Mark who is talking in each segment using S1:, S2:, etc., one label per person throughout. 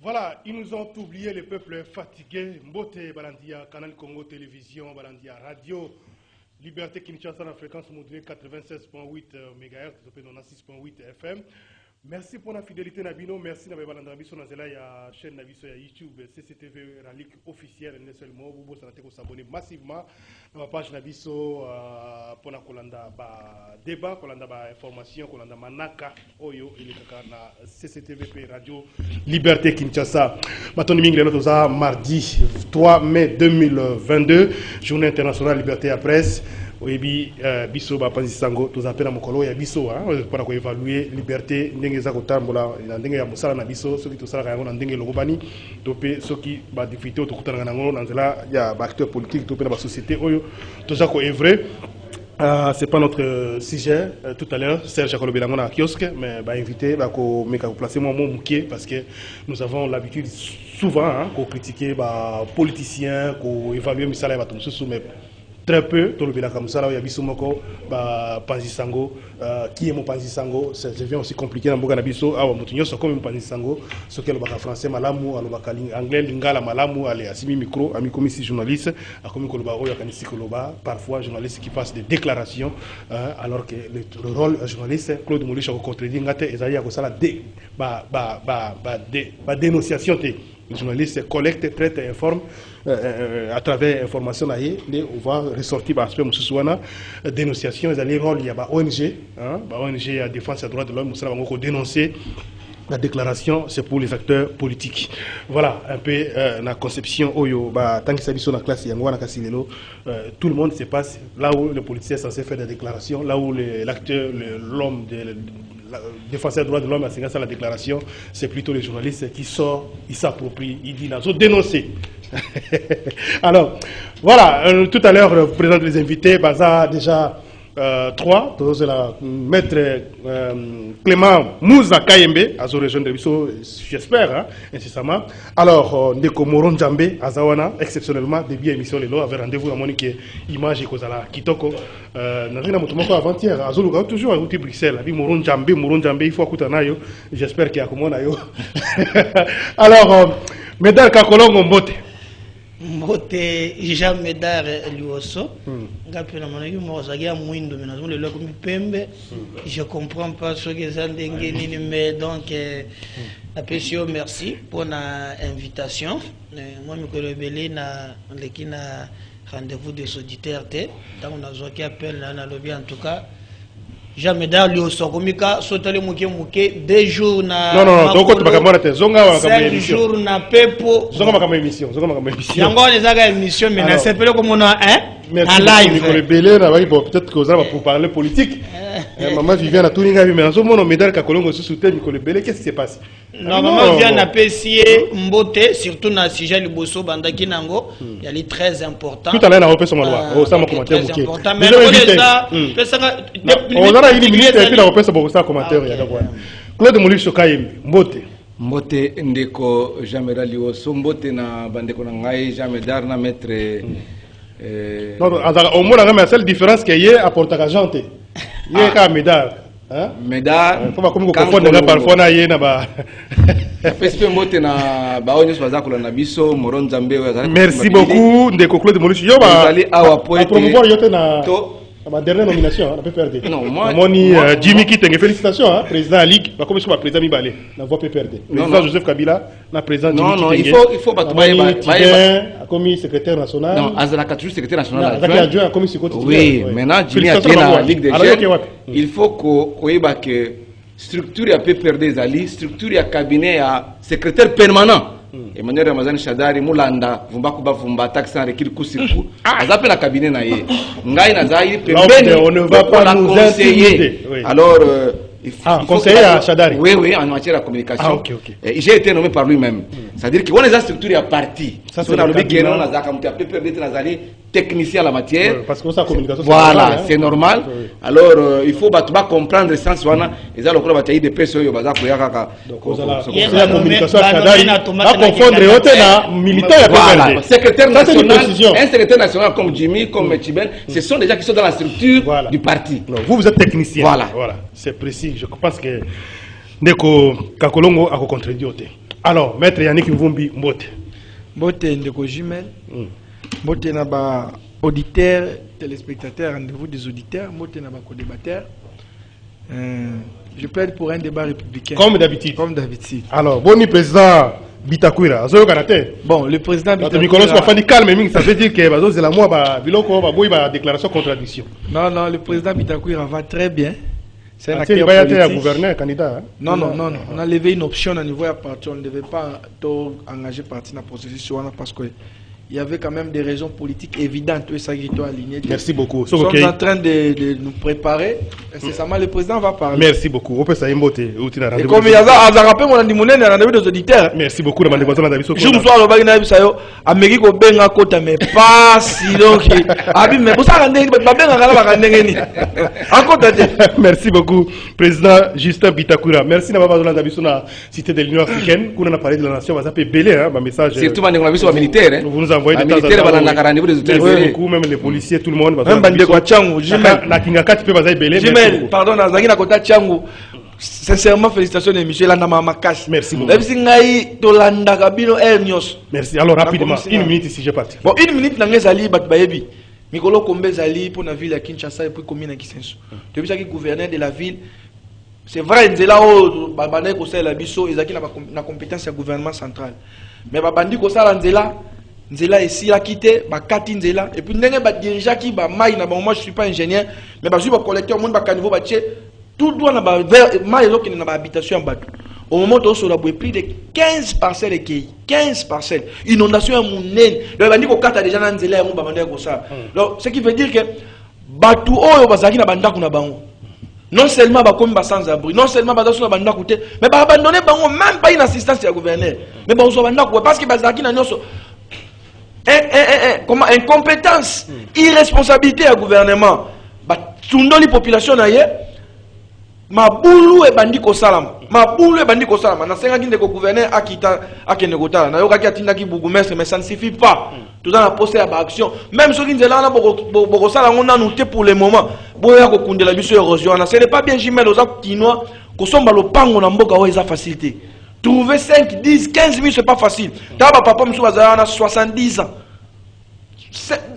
S1: Voilà, ils nous ont oublié, le peuple fatigué. Mbote, Balandia, Canal Congo Télévision, Balandia Radio, Liberté Kinshasa, la fréquence modulée 96.8 MHz, 96.8 FM. Merci pour la fidélité Nabino, merci Nabe Balandra Biso Nazela, il y a chaîne Nabiso, il y a YouTube, CCTV Ralik officiel, et seulement, vous pouvez s'abonner massivement à ma page Nabiso pour la Kolanda débat, Kolanda information, Kolanda Manaka, Oyo, et le CCTV Radio Liberté Kinshasa. Maintenant, nous mardi 3 mai 2022, journée internationale Liberté à presse. Oyebi biso ba panzi sango to zapena mokolo ya biso pour ko évaluer liberté ndenge za kotambola na ndenge ya mosala na biso soki to sala yango na ndenge lobani to pe soki ba difficulté to kutana nango na nzela ya ba acteur politique to pe na ba société oyo to za ko evrer. C'est pas notre sujet tout à l'heure. Serge Akolobelango na kiosque, mais bah invité bah ko meka ko placer moi mon moukier parce que nous avons l'habitude souvent ko critiquer bah politiciens, ko évaluer misala ba tumsu mais très peu, tout le bien comme ça, il y a Bisumoko, Panzi Sango, qui est mon Panzi Sango, ça devient aussi compliqué dans Boga Nabiso, ah, Moutinho, c'est comme un Panzi Sango, ce qu'elle va français, Malamu, anglais, Lingala, Malamu, allez, Assimi Micro, ami comme ici journaliste, à comme Koloba, Yakanisi Koloba, parfois journaliste qui fasse des déclarations, alors que le rôle journaliste, Claude Moulich a contredit, Ngate, Ezaïa, Kosala, dénonciation, les journalistes collectent, traitent, informent à travers information on va ressortir l'aspect de dénonciation. Il y a rôle, il y a ONG, ONG à défense des droits de l'homme, on va dénoncer la déclaration, c'est pour les acteurs politiques. Voilà un peu la conception. Tant que ça sur la classe, tout le monde se passe là où le politicien est censé faire des déclarations, là où l'acteur, l'homme, le défenseur des droits de l'homme a signé la déclaration, c'est plutôt les journalistes qui sortent, ils s'approprient, ils disent, ils ont dénoncé. Alors, voilà, tout à l'heure, je présente les invités, Baza déjà 3, maître Clément Mouza Kayembe, à rejoindre j'espère, incessamment. Alors, Ndeko Moron Djambe, Azawana, exceptionnellement, début émission, les lois avaient rendez-vous à Monique, image et Kozala, Kitoko. N'a Motomoko avant-hier, Azoluka, toujours à Routi Bruxelles, avec Moron Djambe, il faut écouter Nayo, j'espère qu'il y a comme Nayo. Alors, Médard Kakolongo Mbote.
S2: Mbote Jean Médard Luoso, je comprends pas ce que ça dit, mais donc apprécié, merci pour l'invitation. Moi je me connais na rendez-vous des auditeurs donc on a qui appelle na lobby en tout cas. Jean Médard Luoso komika sotale muke 2 jours na
S1: non donc tu vas kamona te zonga wa kama émission
S2: 5 jours na pepo
S1: zonga kama émission
S2: yango on ezaka émission mais na sepele comme on a
S1: merci live Nicolas Belé na baki peut-être que ça va pour parler politique maman Viviane a tout ninga mais en ce moment Médard Kakolongo sous soutien Nicolas Belé qu'est-ce qui s'est passé
S2: non maman Viviane a pessier Mbote surtout na sujet liboso bandaki nango il y a les très important
S1: tout à l'heure na repé son loi au ça mon commentaire muke
S2: mais ça pesaka
S1: on a une minute et puis na repé son commentaire il y a quoi Claude Moulich Kayembe
S3: Mbote Ndeko Jean Médard Luoso Mbote na bandeko na ngai Jean Médard na maître
S1: non au moins la seule différence qu'il y a apporte à Jean Té il y a ka Médard
S3: Médard
S1: faut pas comme confondre parfois na yé na ba
S3: PSP Mbote na ba onyo bazakula na biso Moron Nzambe
S1: merci beaucoup Ndeko Claude Moulich yo ba promouvoir yote na ma dernière nomination, on a PPRD. Non, moi. Jimmy Kitenge, félicitations, président de la Ligue. Comme je suis président Mibalé, la voix PPRD. Président Joseph Kabila, la président Jimmy Kitenge.
S3: Non, il faut pas
S1: comme secrétaire national.
S3: Non, Azalaka toujours secrétaire national.
S1: Adjoint comme secrétaire.
S3: Oui, maintenant Jimmy a été dans la Ligue des jeunes. Il faut qu'on ait que structure à PPRD Zali, structure à cabinet à secrétaire permanent. Emmanuel Ramazani Shadari Mulanda Vumbakuba Vumba taxan rekil kusiku azape la cabinet na ye ngai na zaï pembeni
S1: on ne va pas nous conseiller
S3: alors il faut
S1: conseiller à Shadari
S3: oui en matière de communication j'ai été nommé par lui-même c'est-à-dire qu'il y a une structure à parti ça c'est dans le but qu'on a zaka mutu peut permettre nazali technicien à la matière
S1: parce que ça communication
S3: voilà c'est normal alors il faut comprendre le sens wana et ça le club a taillé des personnes yo baza ko yakaka
S1: donc la communication à Shadari à confondre autre na militaire
S3: voilà secrétaire national un secrétaire national comme Jimmy comme Chiben ce sont des gens qui sont dans la structure du parti
S1: vous êtes technicien voilà c'est précis je pense que Ndeko Kakolongo a contredit. Alors, maître Yannick Mvumbi Mbote.
S4: Mbote Ndeko Jumel. Mbote na ba auditeurs, téléspectateurs, rendez-vous des auditeurs. Mbote na ba co-débatteur. Je plaide pour un débat républicain.
S1: Comme d'habitude.
S4: Comme d'habitude.
S1: Alors, bon président Bitakwira.
S4: Bon, le président
S1: Bitakwira. Ça veut dire que c'est la moi déclaration contradiction.
S4: Non, le président Bitakwira va très bien. C'est un
S1: acteur politique. Gouverneur, candidat.
S4: Non. On a levé une option au niveau de la partie. On ne devait pas engager parti dans le processus parce que il y avait quand même des raisons politiques évidentes.
S1: Merci beaucoup.
S4: Nous sommes en train de nous préparer. Incessamment, le président va parler.
S1: Merci beaucoup.
S4: Et comme il y a rappelé mon andimoulé dans rendez-vous des auditeurs.
S1: Merci beaucoup. Je
S4: me sois au Bagina Bisayo, Amérique au Benga Kota, mais pas si donc. Mais vous savez,
S1: merci beaucoup, président Justin Bitakwira. Merci d'avoir parlé de la cité de l'Union africaine. Nous avons parlé de la nation. Ça fait belé, ma message.
S3: Surtout, on a militaire.
S1: Vous nous envoyez des temps à
S3: Merci
S1: beaucoup, même les policiers, tout le monde.
S4: Même Bandeko Tchangu,
S1: Jimel,
S4: pardon, Nazaki na Kota Tchangu. Sincèrement, félicitations de Michel Anama Makash.
S1: Merci beaucoup. Merci. Alors, rapidement, une minute si j'ai parti.
S4: Bon, une minute, Nangezali, Batbayebi. Mikolo Kombe Zali pour la ville à Kinshasa et puis commune à Kisenso. Depuis ça, qui gouverneur de la ville. C'est vrai, Nzela o babane ko sala biso ezaki na compétence ya gouvernement central. Mais babandi ko sala Nzela ici a quitté ba kati Nzela et puis ndenge ba dirigeant qui ba mai na ba moi je suis pas ingénieur mais ba suis ba collecteur monde ba caniveau ba tché tout doit na ba mai zo qui na ba habitation en bateau. Au moment où on a plus de 15 parcelles de Kei, 15 parcelles, inondation à Mounen, le bandi ko kata déjà na Nzela mo ba mandé ko ça. Donc ce qui veut dire que bateau oyo bazaki na banda kuna bango. Non seulement comme sans abri, non seulement sur la côté, mais abandonner même pas une assistance au gouverneur. Mais parce que bazaki na nyoso comment incompétence, irresponsabilité au gouvernement. Tundoli population na ye mabulu e bandi ko salama. Mabulu e bandi ko salama. Na senga kinde ko gouverneur akita akenegota. Na yoka atinda ki bourgmestre mais ça ne suffit pas. Tout dans la poste à action. Même ceux qui nous là boko sala on a noté pour le moment. Boya ko kundela biso érosion. Ce n'est pas bien Jimel aux Akinois ko somba lo pango na mboka wa eza facilité. Trouver 5, 10, 15 000 c'est pas facile. Taba papa msou bazana 70 ans.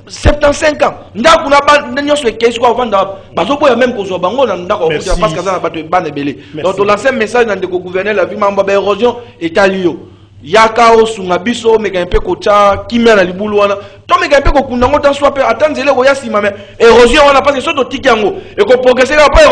S4: 75 ans. Ndaku na ba nyo se kesu ko vanda. Bazo boya même ko zo bango na ndako parce que ça na bato ba nebele. Donc on lance un message dans le gouverneur la vie mamba ba érosion etalio. Yaka osunga biso meka mpe kocha kimia na libulu wana to meka mpe kokunda ngo tan soit pe atanzele ko yasima mais érosion wana parce que soto tiki yango e ko progresser pas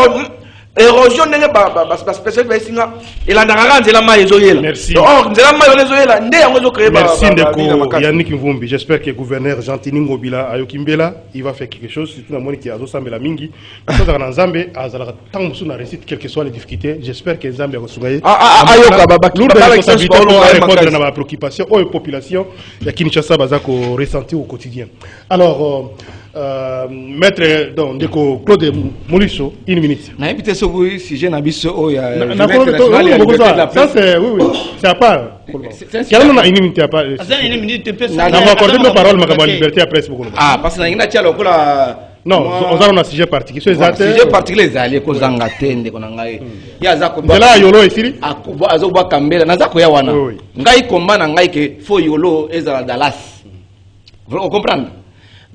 S4: érosion ndenge ba spécial ba singa elanda nzela ma ezoyela.
S1: Merci.
S4: Donc nzela ma ezoyela nde yango zo créer ba.
S1: Merci Ndeko Yannick Mvumbi. J'espère que gouverneur Gentini Ngobila Ayokimbela il va faire quelque chose surtout na moni ki azo sambela mingi. Parce que na Nzambe azala tant musu na réussite quelles que soient les difficultés. J'espère que Nzambe akosungaye.
S4: Ayoka baba
S1: lourde responsabilité pour répondre à la préoccupation aux populations ya Kinshasa bazako ressentir au quotidien. Alors maître donc Ndeko Claude Moulisso une minute.
S3: Na invité ce si j'ai nabiso o ya
S1: ça c'est oui c'est à part. Quelle est une minute à part?
S2: C'est une minute
S1: na va accorder nos paroles ma liberté à presse beaucoup.
S3: Ah parce que na ngina tia lokola
S1: non on a un sujet particulier
S3: sujet particulier zali ko zanga tende ko ngai ya zako
S1: ndela yolo esiri
S3: akuba azoba kambela na zako ya wana ngai komba na ngai ke fo yolo ezala Dallas vous comprenez.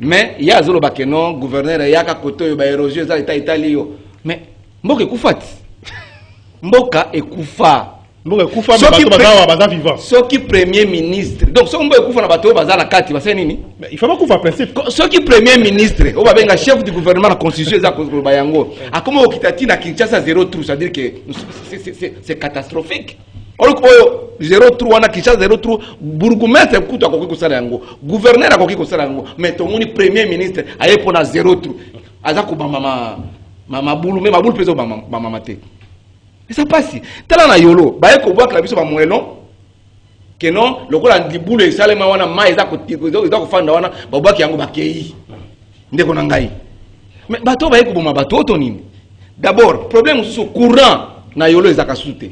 S3: Mais il y a zolo bakeno gouverneur yaka koto yo ba érosion za italio mais mboka ekufati mboka ekufa
S1: mais bato baza vivant
S3: ce qui premier ministre donc so mboka ekufa na bato baza na kati ba nini
S1: mais il faut pas kufa principe
S3: ce qui premier ministre o ba benga chef du gouvernement la constitution za ko ba yango akoma okitati na Kinshasa 0 trou ça veut dire que c'est catastrophique. Oyo 03 na Kinshasa 03 bourgmestre kuto akoki kosala yango gouverneur akoki kosala yango mais tomoni premier ministre aye pona 03 aza ko mama bulu mais mabulu peso mama te et ça passe tala na yolo baye ko bwa la biso ba moelon que non lokola ndibulu esalema wana mai eza ko fanda wana babaki yango bakei ndeko na ngai mais bato baye ko boma bato to nini d'abord problème sur courant na yolo ezaka sute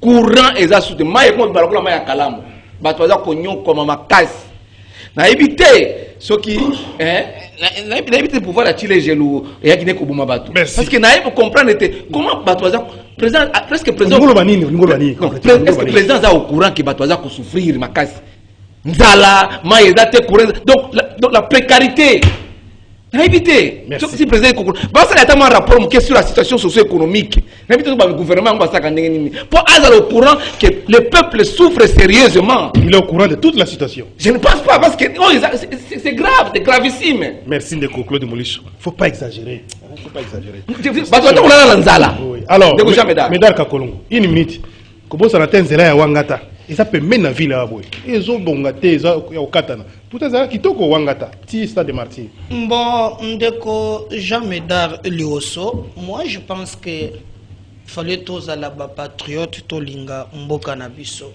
S3: courant eza sute mai ko balokola mai ya kalamu bato baza ko nyoko makasi na éviter ce qui n'a évité de pouvoir attirer les jaloux et à Guinée Kobouma Batou. Parce que n'a pas comprendre comment Batouaza, presque président. Est-ce que le président est au courant que Batouaza peut souffrir, Makas Nzala, Maïda, donc la précarité. N'a évité. Si le président est au courant. Parce qu'il y a un rapport sur la situation socio-économique. N'a évité le gouvernement pour être au courant que le peuple souffre sérieusement.
S1: Il est au courant de toute la situation.
S3: Je ne pense pas parce que c'est grave, c'est gravissime.
S1: Merci Ndeko Claude Moulish. Il ne faut pas exagérer. Il ne faut pas exagérer. Alors, Médard Kakolongo, une minute. Comment ça n'atteint Zela Wangata? Et ça peut mener la ville à Boy. Ils ont bongaté, ils ont katana. Tout ça, qui toko Wangata, ti stade de Martyr.
S2: Bon, Ndeko Jean Médard Lioso, moi je pense que fallait tous à la patriote, tolinga mboka na biso.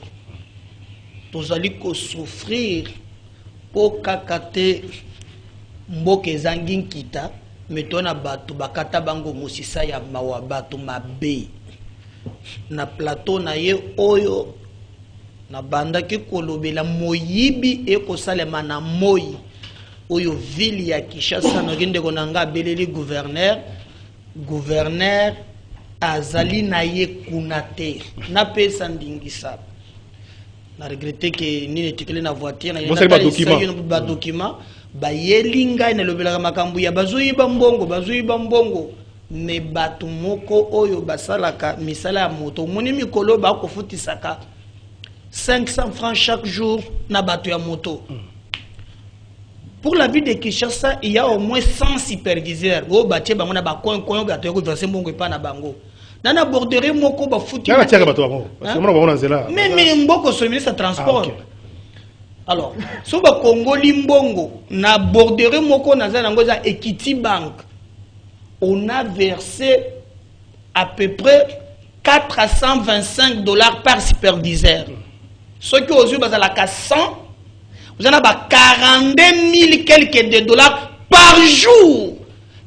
S2: Tous allez ko souffrir pour kakate mboka zangin kita, metona batu bakata bango musisa ya mawa batu mabe. Na plateau na ye oyo na banda ki kolobela moyibi e kosalema na moyi oyo ville ya Kinshasa no gende konanga beleli gouverneur azali na ye kunate na pesa ndingisa na regretter que ni netikele na voiture na ba document ba yelinga na lobela makambu ya bazoyiba mbongo me batu moko oyo basalaka misala ya moto moni mikolo ba kofutisaka 500 francs chaque jour na batu ya moto. Pour la ville de Kinshasa, il y a au moins 100 superviseurs. Go batie bango na ba coin gato ko verser mbongo pa na bango. Na na borderie moko ba futi.
S1: Na tia bato bango. Parce que mona ba nzela.
S2: Mais mboko so ministre transport. Alors, so ba Congoli mbongo na borderie moko na za nango za Equity Bank. On a versé à peu près 425 $ par superviseur. Ceux qui ont eu la 100, vous en avez 42 000 quelques de dollars par jour.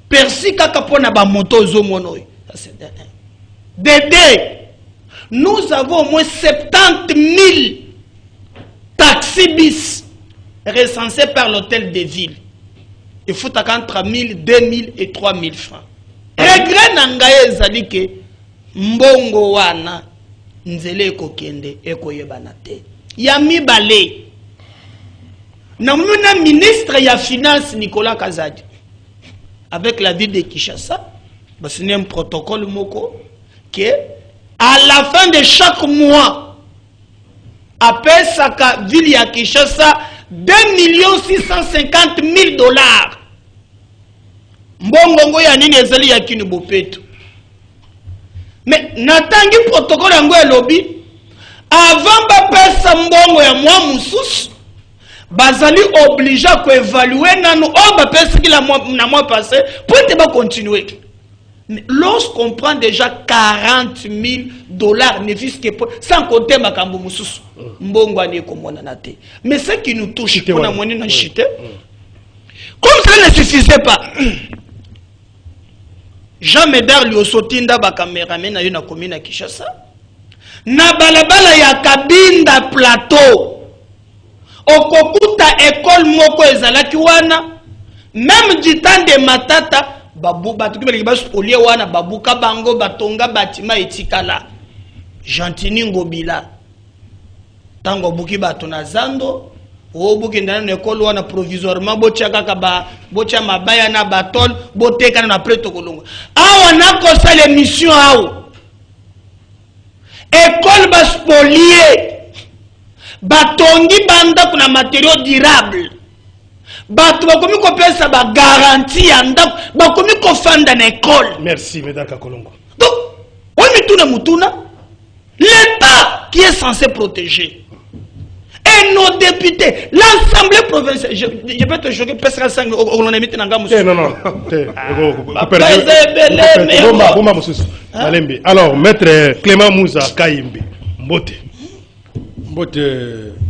S2: Persi kakapona ba moto zomono. Dédé, nous avons au moins 70 000 taxis bis recensés par l'hôtel de ville. Il faut entre 1000, 2000 et 3000 francs. Regret nangaye zali ke mbongo wana nzele kokende ekoyebana te. Ya mibale. Na muna ministre ya finance Nicolas Kazadi avec la ville de Kinshasa, bah c'est un protocole moko que à la fin de chaque mois après saka ville ya Kinshasa 2 650 000 $. Mbongo ya nini ezali ya kini bopeto. Mais natangi protocole yango ya lobby avant ba pesa mbongo ya mwa mususu bazali obligé ko évaluer nanu o ba pesa ki na mois passé pour te ba continuer. Lorsqu'on prend déjà 40 000 $, ne fût-ce que sans compter makambo mususu mbongo ani ko mona na te. Mais ce qui nous touche pour na moni na chité comme ça ne suffisait pas. Jean Médard Lioso tinda ba cameraman na yo na commune ya Kinshasa na balabala ya Kabinda plateau okokuta école moko ezalaki wana même du temps de Matata babu batukibeli baspolier wana babuka bango batonga batima etikala Gentini Ngobila tango buki bato na zando obuki ndana na école wana provisoirement botia kaka ba botia mabaya na batol boteka na preto kolongo awa na ko sala mission awo école baspolier batongi banda kuna matériaux durables bato bakomi ko pesa ba garantie ya ndako bakomi ko fanda na école.
S1: Merci Médard Kakolongo.
S2: Donc on mutuna l'État qui est censé protéger et nos députés, l'Assemblée provinciale, je peux te choquer, parce que ça, on a mis dans le
S1: non. Alors, maître Clément Moussa Kayimbe, Mbote.
S5: Mbote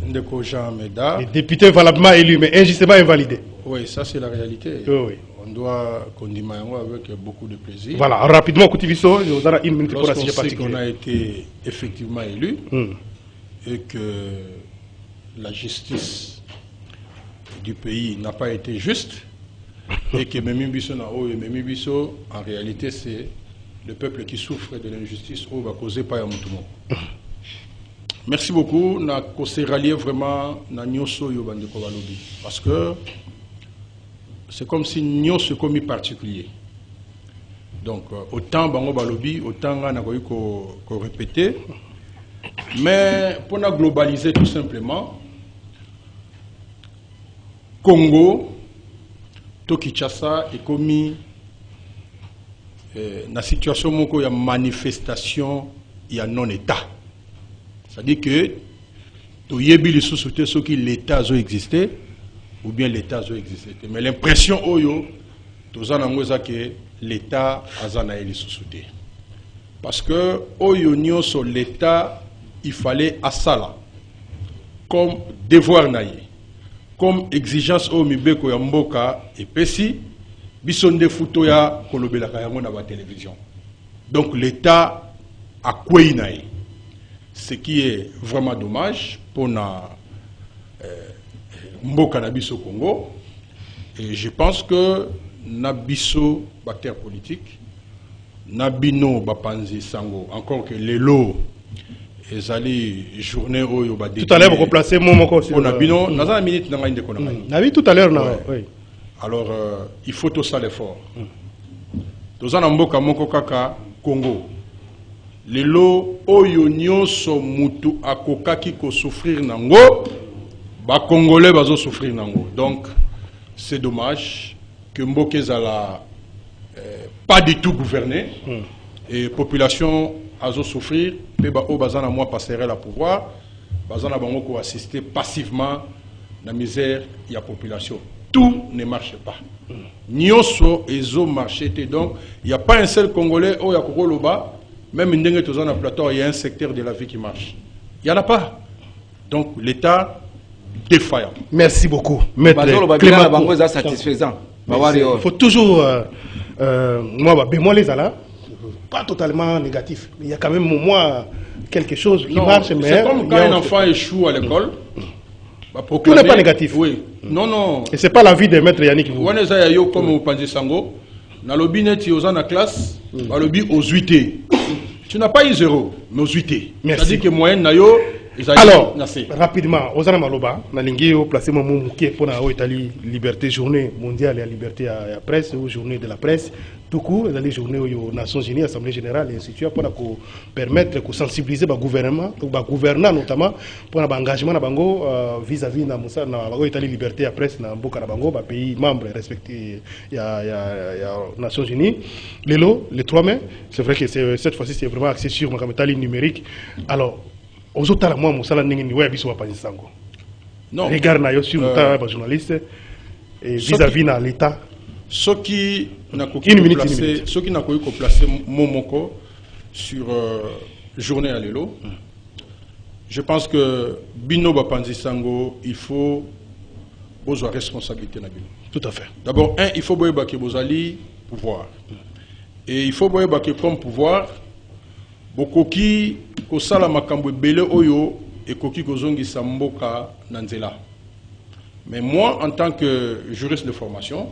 S5: Ndeko Jean Médard.
S1: Député valablement élu, mais injustement invalidé.
S5: Oui, ça c'est la réalité.
S1: Oui.
S5: On doit condamner avec beaucoup de plaisir.
S1: Voilà, rapidement, Koutiviso, nous avons une minute pour la sujet particulier.
S5: Lorsqu'on a été effectivement élu et que la justice du pays n'a pas été juste et que Memibiso en réalité c'est le peuple qui souffre de l'injustice ou va causer par Yamutumo. Merci beaucoup. Na kose rallier vraiment na nyoso yo bande ko balobi parce que c'est comme si nyoso commis particulier. Donc autant bango balobi autant na ko répéter mais pour na globaliser tout simplement Congo to Kinshasa est commis na situation moko ya manifestation ya non-état. C'est-à-dire que tu yebi les sociétés ceux qui l'État a existé ou bien l'État a existé. Mais l'impression oyo tous en angoza que l'État a les sociétés. Parce que oyo nyo sur l'État il fallait asala comme devoir naïe, comme exigence au mibeko ya mboka et pesi bisonde futo ya kolobela kayango na ba télévision. Donc l'État a quoi naïe. Ce qui est vraiment dommage pour na mboka na biso Congo. Et je pense que na biso bactère politique, na bino bapanzi sango, encore que lelo ezali journée oyo ba
S1: tout à l'heure vous placez mon moko sur
S5: na bino na za minute na ngai ndeko na ngai.
S1: Na vi tout à l'heure na oui.
S5: Alors il faut tout ça l'effort. Tozana mboka moko kaka Congo. Lelo oyo nyonso mutu akokaki ko souffrir nango ba congolais bazo souffrir nango. Donc c'est dommage que Mboké Zala pas du tout gouverné et population azo souffrir mais ba o bazana moi passerait la pouvoir bazana bango ko assister passivement la misère y a population. Tout ne marche pas. Nyonso ezo marché donc il y a pas un seul congolais au yakoloba. Même une dingue dans un plateau, il y a un secteur de la vie qui marche. Il n'y en a pas. Donc l'État défaillant.
S1: Merci beaucoup. Maître Clément,
S3: satisfaisant.
S1: Il faut toujours, moi les ala, pas totalement négatif. Il y a quand même moi quelque chose qui marche.
S5: C'est comme quand un enfant échoue à l'école.
S1: Tout n'est pas négatif.
S5: Oui. Non, non.
S1: Et c'est pas la vie de Maître Yannick.
S5: Vous voyez, comme au Panzi-Sango, dans le binet, aux en classe, dans le bi aux 8. Tu n'as pas eu 0, mais aux 8.
S1: Merci.
S5: C'est-à-dire que moyenne, nayo.
S1: Alors, rapidement, Ozana Maloba, Nalingi, au placé mon mouké pour la Italie Liberté, journée mondiale et la liberté à la presse, ou journée de la presse, tout court, dans les journées aux Nations Unies, Assemblée Générale, et ainsi de suite, pour permettre de sensibiliser le gouvernement, le gouvernant notamment, pour l'engagement vis-à-vis de la Italie Liberté à la presse, dans le Bango, pays membre respecté les Nations Unies. Le 3 mai, c'est vrai que cette fois-ci, c'est vraiment axé sur l'Italie numérique. Alors, aux autres, moi, je suis non. Regarde sur le journaliste et vis-à-vis de l'État.
S5: Ceux qui n'ont pas placé Momoko sur journée à l'élo, je pense que Bino Bapanzi Sango, il faut avoir responsabilité.
S1: Tout à fait.
S5: D'abord, il faut que vous ayez pouvoir. Et il faut que comme pouvoir, beaucoup qui kosala makambo belé oyo et koki kozongi samboka nanzela. Mais moi en tant que juriste de formation,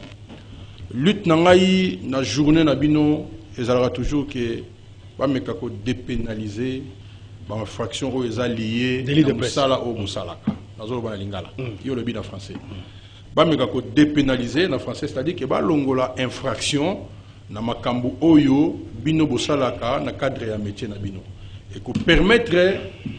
S5: lutte nangai na journée na bino ezalaka toujours que ba mekako dépénaliser ba infraction o eza lié
S1: na
S5: musala o musalaka. Nazolo ba lingala. Yo le bi na français. Ba mekako dépénaliser na français, c'est-à-dire que ba longola infraction na makambo oyo bino bosalaka na cadre ya métier na bino et pour permettre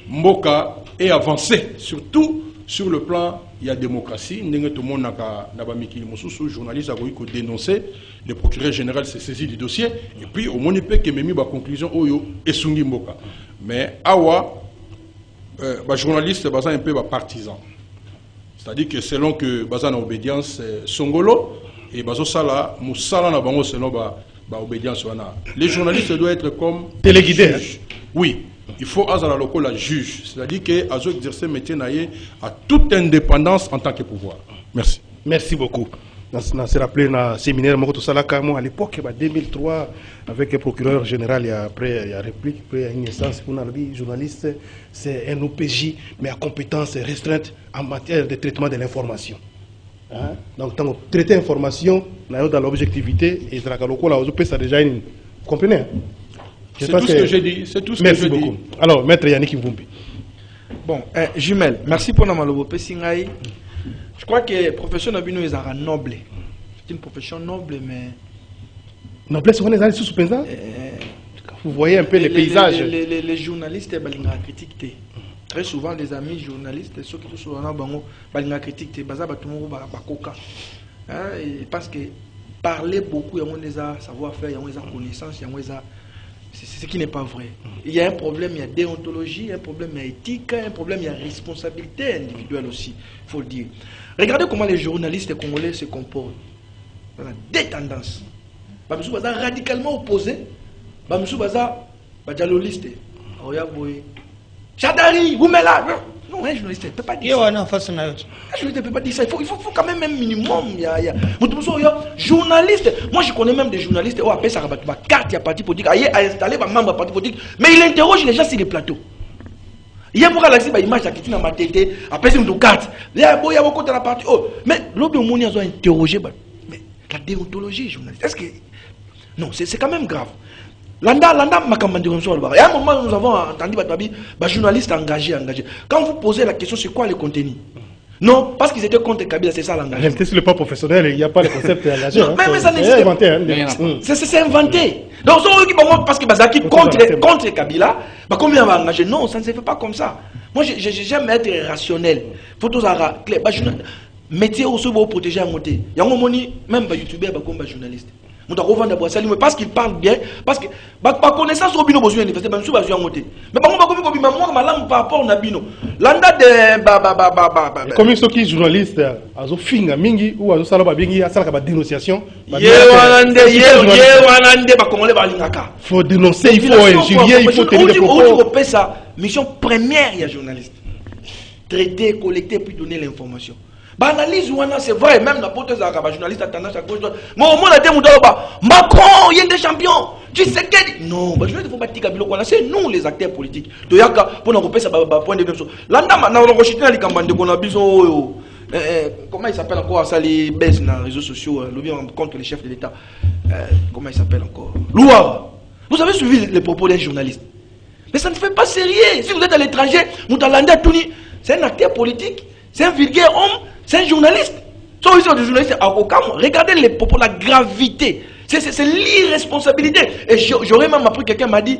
S5: mboka et avancer surtout sur le plan il y a démocratie ndenge tout monde na ba mikili mosusu journaliste a ko dénoncer le procureur général s'est saisi du dossier et puis au moins peut que memi ba conclusion oyo esungi mboka mais awa ba journaliste baza un peu ba partisan, c'est-à-dire que selon que baza na obédience songolo et bazo sala musala na bango selon ba obédience wana. Les journalistes doivent être comme
S1: téléguidés.
S5: Oui, il faut azala loko la juge, c'est-à-dire que azo exercer métier naie à toute indépendance en tant que pouvoir. Merci.
S1: Merci beaucoup. On s'est rappelé dans le séminaire Mokoto Salaka à l'époque, en 2003, avec le procureur général, après il y a réplique, après il y a une instance pour nous, journaliste, c'est un OPJ, mais à compétence restreinte en matière de traitement de l'information. Donc, quand on traite information, dans l'objectivité, et ça déjà, vous comprenez?
S5: C'est tout ce que j'ai dit. C'est tout ce
S1: Merci
S5: que j'ai
S1: beaucoup.
S5: dit.
S1: Alors, Maître Yannick Mvumbi.
S4: Bon, Jumel, merci pour Namalobo Pessingaï. Je crois que la profession Nabino est noble. C'est une profession noble, mais.
S1: Noblesse, on est allé sous Penza. Vous voyez un peu les paysages.
S4: Les journalistes, ils critiquent. Très souvent, les amis journalistes, ceux qui sont souvent ils critiquent. Parce que parler beaucoup, il y a un savoir-faire, il y a une connaissance, il y a c'est ce qui n'est pas vrai. Il y a un problème, il y a déontologie, il y a un problème, il y a éthique, il y a un problème, il y a responsabilité individuelle aussi, il faut le dire. Regardez comment les journalistes congolais se comportent. Dans des tendances. Bamsou Baza radicalement opposé. Bamsou Baza, Badjaloliste. Chadari, vous mettez là. Non, un journaliste ne peut pas dire ça. Un journaliste ne peut pas dire ça. Il faut quand même un minimum. Journaliste, moi je connais même des journalistes qui ont appelé ça ma carte, il y a parti politique, il a installé ma membre parti politique, mais il interroge les gens sur les plateaux. Il y a beaucoup d'image qui sont dans ma tête, après c'est une carte. Il y a beaucoup de la partie. Mais l'autre monde, ils ont interrogé. Mais la déontologie journaliste, est-ce que. Non, c'est quand même grave. Landa, il y a un moment où nous avons entendu des journalistes engagés. Quand vous posez la question, c'est quoi le contenu? Non, parce qu'ils étaient contre Kabila, c'est ça l'engagement.
S1: Même si le pas professionnel, il n'y a pas le concept engagé.
S4: Mais ça n'existe pas. C'est inventé. Donc, parce que Bazaki contre Kabila, combien va engager? Non, ça ne se fait pas comme ça. Moi, j'aime être rationnel. Il faut tout ça clair. Métier aussi pour protéger un côté. Il y a un moment, même les youtubeurs comme les journalistes. Parce qu'il parle bien, parce que par connaissance au bino besoin université même sous besoin monter mais par contre moi ma langue par rapport na bino landa de
S1: comme ceux qui journalistes azo finga mingi ou azo sala ba bingi asala ka ba dénonciation
S4: wanande ba congolais ba lingaka
S1: faut dénoncer, il faut injurier, il faut tenir des propos.
S4: Ça mission première il y a journaliste traiter, collecter puis donner l'information. Analyse c'est vrai, même la porte des journalistes a tendance à gauche. Mais au moins, Macron, il y a des champions. Tu sais que. Non, je ne faut pas dire que c'est nous les acteurs politiques. De Yaka, pour nous repérer ça, point de vue. Là, comment il s'appelle encore ça, les baisses dans les réseaux sociaux, contre les chefs de l'État. Comment il s'appelle encore? Louar. Vous avez suivi les propos des journalistes. Mais ça ne fait pas sérieux. Si vous êtes à l'étranger, c'est un acteur politique, c'est un vulgaire homme. C'est un journaliste. Regardez les propos, la gravité. C'est l'irresponsabilité. Et j'aurais même appris, quelqu'un m'a dit,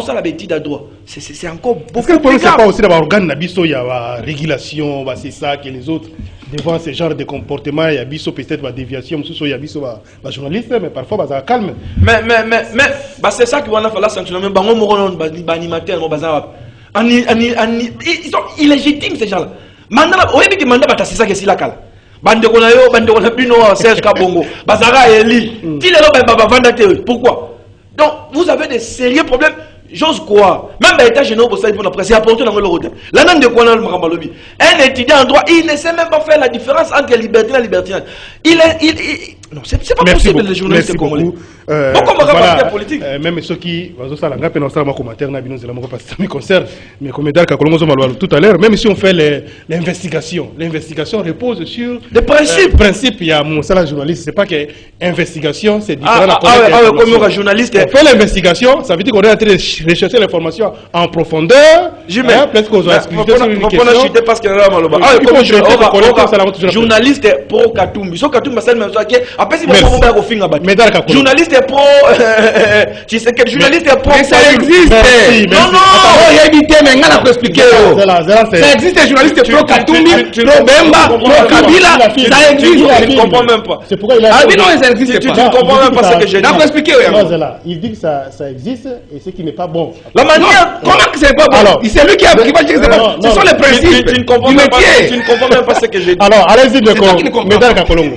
S4: ça la bêtise à droit. C'est encore beaucoup plus grave.
S1: Est-ce que pas aussi d'avoir organe Nabiso, il y a la régulation, c'est ça que les autres, devant ce genre de comportement, il y a Bisso peut-être la déviation, il y a Bisso la journaliste, mais parfois, ça calme.
S4: Mais, c'est ça qui va faire la sanction. Mais, ils sont illégitimes, ces gens-là. Mandala, oyebi ki manda batasisa ke silakala. Bande kona yo, bande kona bino Serge Kabongo, Bazara Eli. Tilelo ba vanda te. Pourquoi? Donc vous avez des sérieux problèmes. J'ose croire. Même l'état général pour ça il faut la presse apporter dans le route. La langue de quoi dans le Mambalobi. Un étudiant en droit, il ne sait même pas faire la différence entre liberté et libertinage. Non, c'est pas possible les journalistes congolais. Pourquoi on va pas faire politique?
S1: Même ceux qui vont ça la ngape dans ça ma commentaire na bino zela moko parce que ça me concerne mais comme Darka Kolongo Malwa tout à l'heure même si on fait l'investigation repose sur
S4: des
S1: principes il y a mon ça la journaliste c'est pas que investigation c'est différent
S4: comme un journaliste
S1: on fait l'investigation ça veut dire qu'on est en train de rechercher l'information en profondeur peut-être qu'on va expliquer sur une question
S4: parce que journaliste pro Katumbi so Katumbi ça même ça que après si vous va finga ba journaliste pro tu sais que journaliste pro
S3: ça existe
S4: non
S3: éviter mais ngala ko expliquer ça existe journaliste pro Katumbi pro Bemba pro Kabila ça existe
S4: je comprends même pas
S1: c'est pourquoi il a
S3: dit non ça existe
S4: tu ne comprends même pas ce que j'ai dit
S3: expliquer
S1: il dit que ça existe et ce qui n'est pas bon
S3: la manière comment que c'est pas bon c'est lui qui va dire que c'est pas bon ce sont les principes
S4: tu ne comprends même pas ce que j'ai dit
S1: alors allez-y Médard Kakolongo.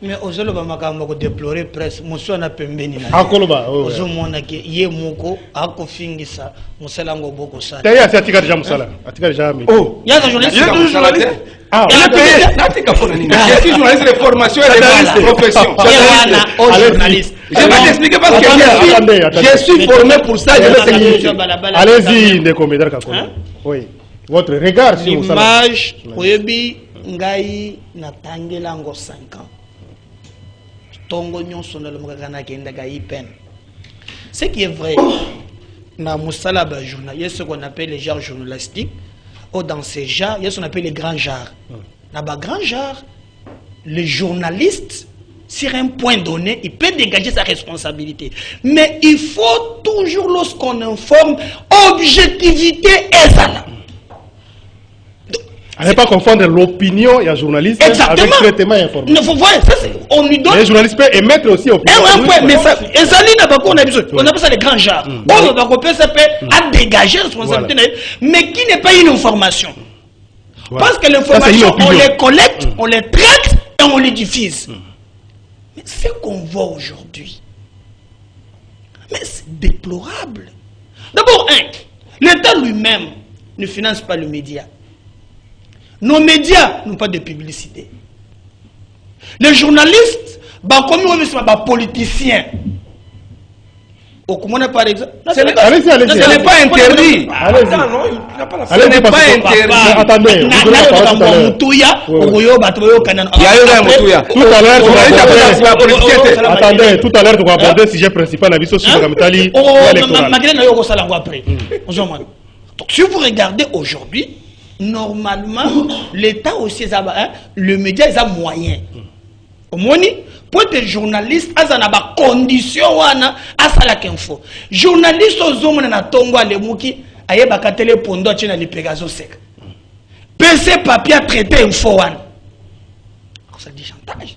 S2: Mais aujourd'hui, on va déplorer presse. Monsieur n'a pas béni.
S1: Akoloba.
S2: Aujourd'hui, on a que yé moko akofingi ça. Musala ngoboko ça.
S1: D'ailleurs, c'est atika déjà musala. Atika déjà.
S2: Oh. Il y a des journalistes.
S3: Ah. Il y a payé. Natika fonani. Je suis journaliste de formation et de profession.
S2: Journaliste.
S3: Je vais t'expliquer parce que je suis formé pour ça. Je vais t'expliquer.
S1: Allez-y, Ndeko Médard Kakolongo. Oui. Votre regard sur
S2: l'image, Oyebi, ngai natangela ngo 5 ans. Tongo nyonso na lomaka kenda ga ipen. Ce qui est vrai, na musala ba journal, il y a ce qu'on appelle les genres journalistiques, ou dans ces genres, il y a ce qu'on appelle les grands genres. Dans les grands genres, le journaliste, sur un point donné, il peut dégager sa responsabilité. Mais il faut toujours, lorsqu'on informe, objectivité et ça.
S1: À ne pas confondre l'opinion et un journaliste avec traitement et information.
S2: On lui donne.
S1: Les journalistes peuvent émettre aussi opinion.
S2: Mais ça, on appelle ça les grands genres. On peut à dégager la responsabilité, mais qui n'est pas une information. Parce que l'information, on les collecte, on les traite et on les diffuse. Mais ce qu'on voit aujourd'hui, c'est déplorable. D'abord, l'État lui-même ne finance pas le média. Nos médias n'ont pas de publicité. Les journalistes, comme nous, sont des politiciens. Par exemple,
S3: ce n'est pas interdit. Ce n'est pas interdit.
S1: Attendez, tout à l'heure, tu vas aborder le sujet principal de la vie sociale.
S2: Donc, si vous regardez aujourd'hui, normalement, l'État aussi, le média, ils ont moyen. Au moins, pour être journaliste, ils ont des conditions à la info. Journaliste, ils ont des tongo à l'émouki, ils ont des télépondo à les Pegaso sec. PC papier traité info. Ça dit chantage.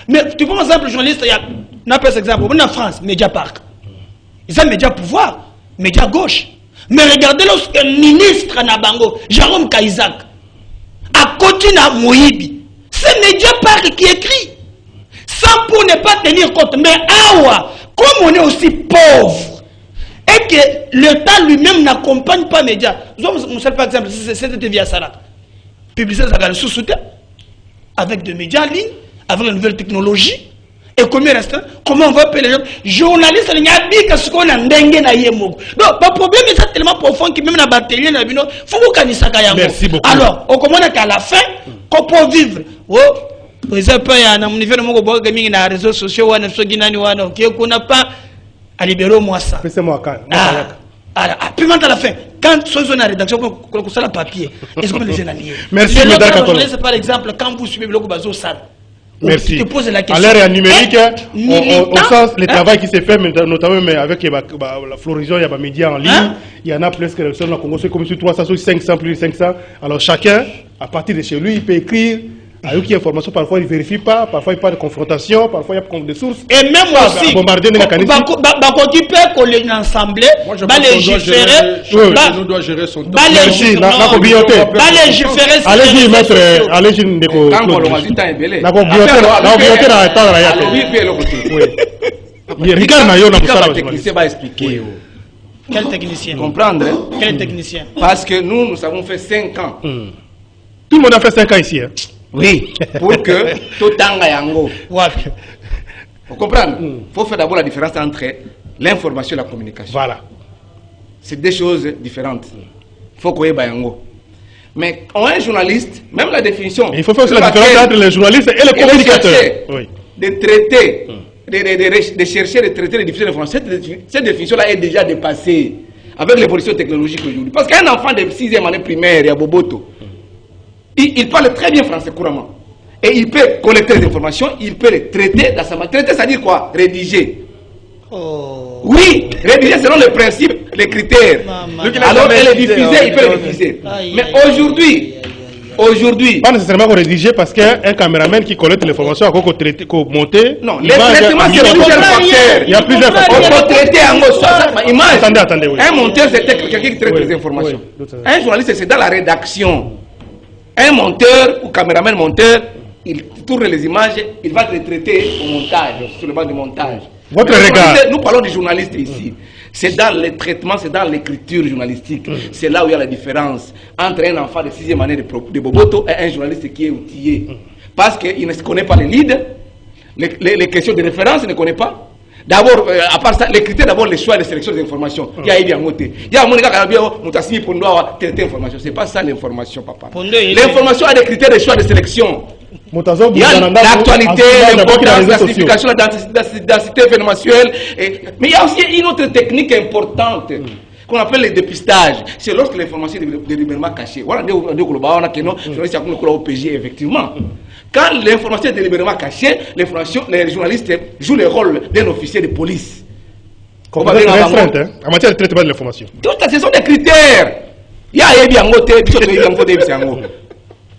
S2: Mais tu prends un exemple, journaliste, il y a un exemple, en France, Mediapart. Ils ont média pouvoir, média gauche. Mais regardez lorsque le ministre Nabango, Jérôme Kaïzak, a continué à Moïbi, c'est Mediapart qui écrit. Sans pour ne pas tenir compte. Mais awa, comme on est aussi pauvre, et que l'État lui-même n'accompagne pas les médias. Par exemple, c'était via Salat. Publicité ça sous-soutien, avec des médias en ligne, avec la nouvelle technologie. Et comment on va appeler les gens journalistes, il y a dit que ce qu'on a dengue na yemoko. Donc, le problème est tellement profond que même la batterie na bino, faut qu'on ça kaya.
S1: Merci beaucoup.
S2: Alors, on commence qu'à la fin, qu'on peut vivre. Oh, vous avez pas un niveau de mon bois gaming na réseaux sociaux, on a ce guinani wana, ok, qu'on n'a pas à libérer moi ça.
S1: C'est moi quand.
S2: Alors, puis maintenant à la fin, quand ce sont en rédaction, qu'on ça le papier, est-ce qu'on les a liés?
S1: Merci,
S2: M. Par exemple, quand vous suivez le bazo sale.
S1: Merci.
S2: À
S1: l'ère numérique, on sent le travail qui s'est fait, notamment avec la floraison, il y a des médias en ligne. Il y en a plus que le Congo, c'est comme sur 300, sur 500, plus de 500. Alors chacun, à partir de chez lui, il peut écrire. Avec qui information, parfois il ne vérifie pas, parfois il n'y a pas de confrontation, parfois il y a des sources.
S2: Et même aussi,
S1: bombarder les mécanismes.
S2: Qui peut coller l'ensemble,
S5: nous doit gérer son temps.
S1: Merci, allez-y, maître, allez-y, Ndeko.
S2: Quel technicien?
S3: Comprendre.
S2: Quel technicien?
S3: Parce que nous avons fait 5 ans.
S1: Tout le monde a fait 5 ans ici.
S3: Oui, pour que tout tanga yango. Vous comprenez? Il faut faire d'abord la différence entre l'information et la communication.
S1: Voilà.
S3: C'est deux choses différentes. Il faut qu'on ait yango. Mais on est journaliste, même la définition.
S1: Il faut faire aussi la différence entre les journalistes et les communicateurs.
S3: Oui. De traiter, de chercher, de traiter, de diffuser l'information. Cette définition-là est déjà dépassée avec l'évolution technologique aujourd'hui. Parce qu'un enfant de 6e année primaire, il y a Boboto. Il parle très bien français couramment. Et il peut collecter les informations, il peut les traiter dans sa manière. Traiter, ça veut dire quoi? Rédiger.
S2: Oh.
S3: Oui, rédiger selon les principes, les critères. Alors, elle est diffusée, il peut les diffuser. Mais aujourd'hui...
S1: Pas nécessairement rédiger parce qu'un caméraman qui collecte l'information a traiter, monter...
S3: Non, les traitements, c'est plusieurs facteurs.
S1: Il y a plusieurs facteurs.
S3: On peut traiter en image.
S1: Attendez, oui.
S3: Un monteur, c'est quelqu'un qui traite les informations. Un journaliste, c'est dans la rédaction. Un monteur ou caméraman monteur, il tourne les images, il va les traiter au montage, sur le banc du montage.
S1: Votre regard.
S3: Nous parlons des journalistes ici. C'est dans le traitement, c'est dans l'écriture journalistique. C'est là où il y a la différence entre un enfant de 6e année de Boboto et un journaliste qui est outillé. Parce qu'il ne connaît pas les leads, les questions de référence, il ne connaît pas. D'abord, à part ça, les critères, d'abord, les choix de sélection des informations. Il y a Ebi Angoté. Il y a Monika Kalabio, Moutassini pour nous avoir telle information. Ce n'est pas ça l'information, papa. L'information a des critères de choix de sélection. Il y a l'actualité, l'importance, la signification, la densité événementielle. Mais il y a aussi une autre technique importante qu'on appelle le dépistage. C'est lorsque l'information est délibérément cachée. Voilà, effectivement. Quand l'information est délibérément cachée, les journalistes jouent le rôle d'un officier de police.
S1: En matière de traitement de l'information.
S3: Ce sont des critères. Il y a Ebi Angoté,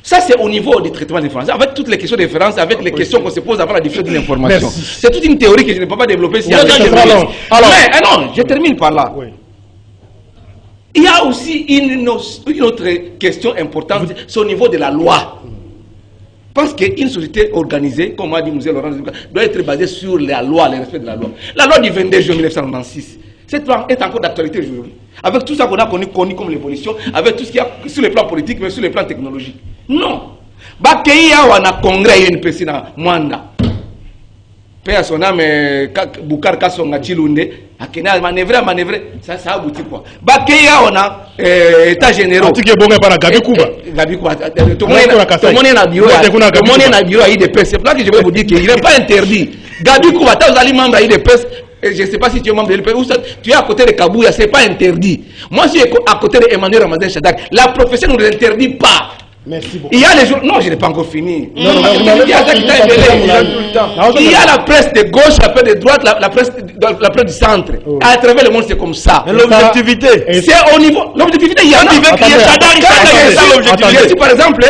S3: ça, c'est au niveau du traitement de l'information, avec toutes les questions de référence, avec les questions qu'on se pose avant la diffusion de l'information. C'est toute une théorie que je ne peux pas développer. Mais non, je termine par là. Oui. Il y a aussi une autre question importante, c'est au niveau de la loi. Parce qu'une société organisée, comme a dit M. Laurent, doit être basée sur la loi, le respect de la loi. La loi du 22 juin 1996, cette loi est encore d'actualité aujourd'hui. Avec tout ça qu'on a connu comme l'évolution, avec tout ce qu'il y a sur le plan politique, mais sur le plan technologique. Non. Bakeya wana congrès UNPC na Mwanda. Paix à son âme, Boukar Kassonga Chilunde, Akena manœuvrer, ça aboutit quoi. Bakeya wana état généraux.
S1: Tu es bon par Gabi Kuba.
S3: Gabi Kuba. Tout le monde est na bureau à IDPS. C'est pour ça que je vais vous dire qu'il n'est pas interdit. Gabi Kuba, tu es membre à IDPS. Je ne sais pas si tu es membre de l'IDPS ou tu es à côté de Kabouya, ce n'est pas interdit. Moi, je suis à côté d'Emmanuel Ramazan Chadak. La profession ne nous interdit pas.
S1: Merci beaucoup.
S3: Il y a les jours. Non, je n'ai pas encore fini. Il y a la presse de gauche, la presse de droite, la presse du centre. À travers le monde, c'est comme ça.
S4: L'objectivité.
S3: C'est au niveau. L'objectivité, il y en a. Je suis par exemple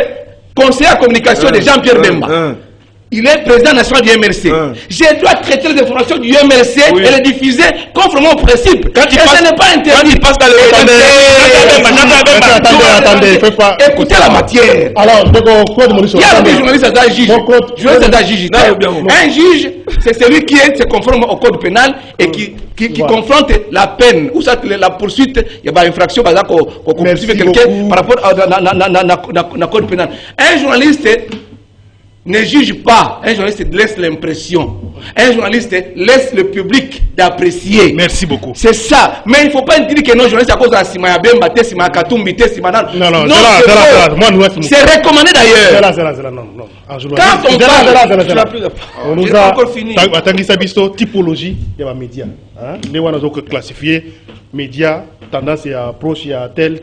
S3: conseiller à communication de Jean-Pierre Bemba. Il est président national du MLC. Je dois traiter les informations du MLC et les diffuser conformément au principe.
S4: Quand il passe,
S3: ça n'est pas interdit.
S4: Quand il passe dans le
S3: attendez, écoutez la matière.
S1: Alors,
S3: il y a des journalistes à juge. Un juge, c'est celui qui se conforme au code pénal et qui confronte la peine ou la poursuite. Il y a une infraction par exemple qu'on poursuit quelqu'un par rapport à la code pénal. Un journaliste ne juge pas. Un journaliste laisse l'impression. Un journaliste laisse le public d'apprécier.
S1: Merci beaucoup.
S3: C'est ça. Mais il ne faut pas dire que nos journalistes à cause de la Simaya Bemba, Simaya Katumbi, Simaya.
S1: Non,
S3: c'est recommandé d'ailleurs.
S1: Non.
S3: Quand on parle,
S1: on nous a attendu sa typologie de la média. Nous avons classifié médias, tendance et approche, il y a tel,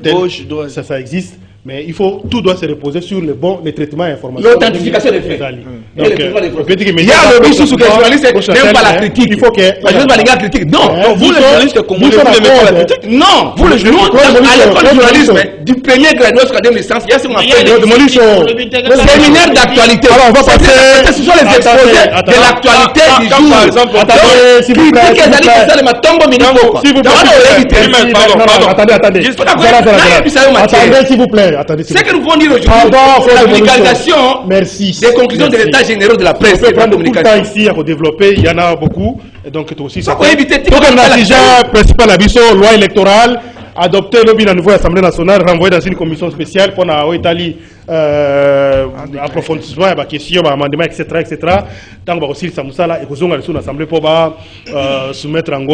S1: ça existe. Mais tout doit se reposer sur le traitement informatique.
S3: L'authentification des faits.
S1: Il y a
S3: le but sur que les journalistes n'aiment pas la critique. Il faut que les journalistes critiquent. Non, vous les journalistes congolais, vous n'aimez pas la critique. Non, vous les journalistes, à l'école de journalisme, du premier graduat jusqu'à la licence, il y a ce qu'on appelle le séminaire d'actualité.
S1: Alors on va passer.
S3: Ce sont les exposés de l'actualité du jour.
S1: S'il vous plaît. Attendez, s'il vous plaît.
S3: C'est que nous voulons dire aujourd'hui, la vulgarisation des conclusions de l'état général de la presse.
S1: On peut prendre beaucoup de temps ici à redévelopper, il y en a beaucoup. Et donc, aussi, ça peut
S3: éviter.
S1: Donc, on a déjà principal abisso, loi électorale, adopté le bilan nouveau Assemblée nationale, renvoyé dans une commission spéciale pour la Italie, approfondissement, question, amendement, etc. Tant que aussi, ça moussa là, et que nous l'Assemblée pour soumettre en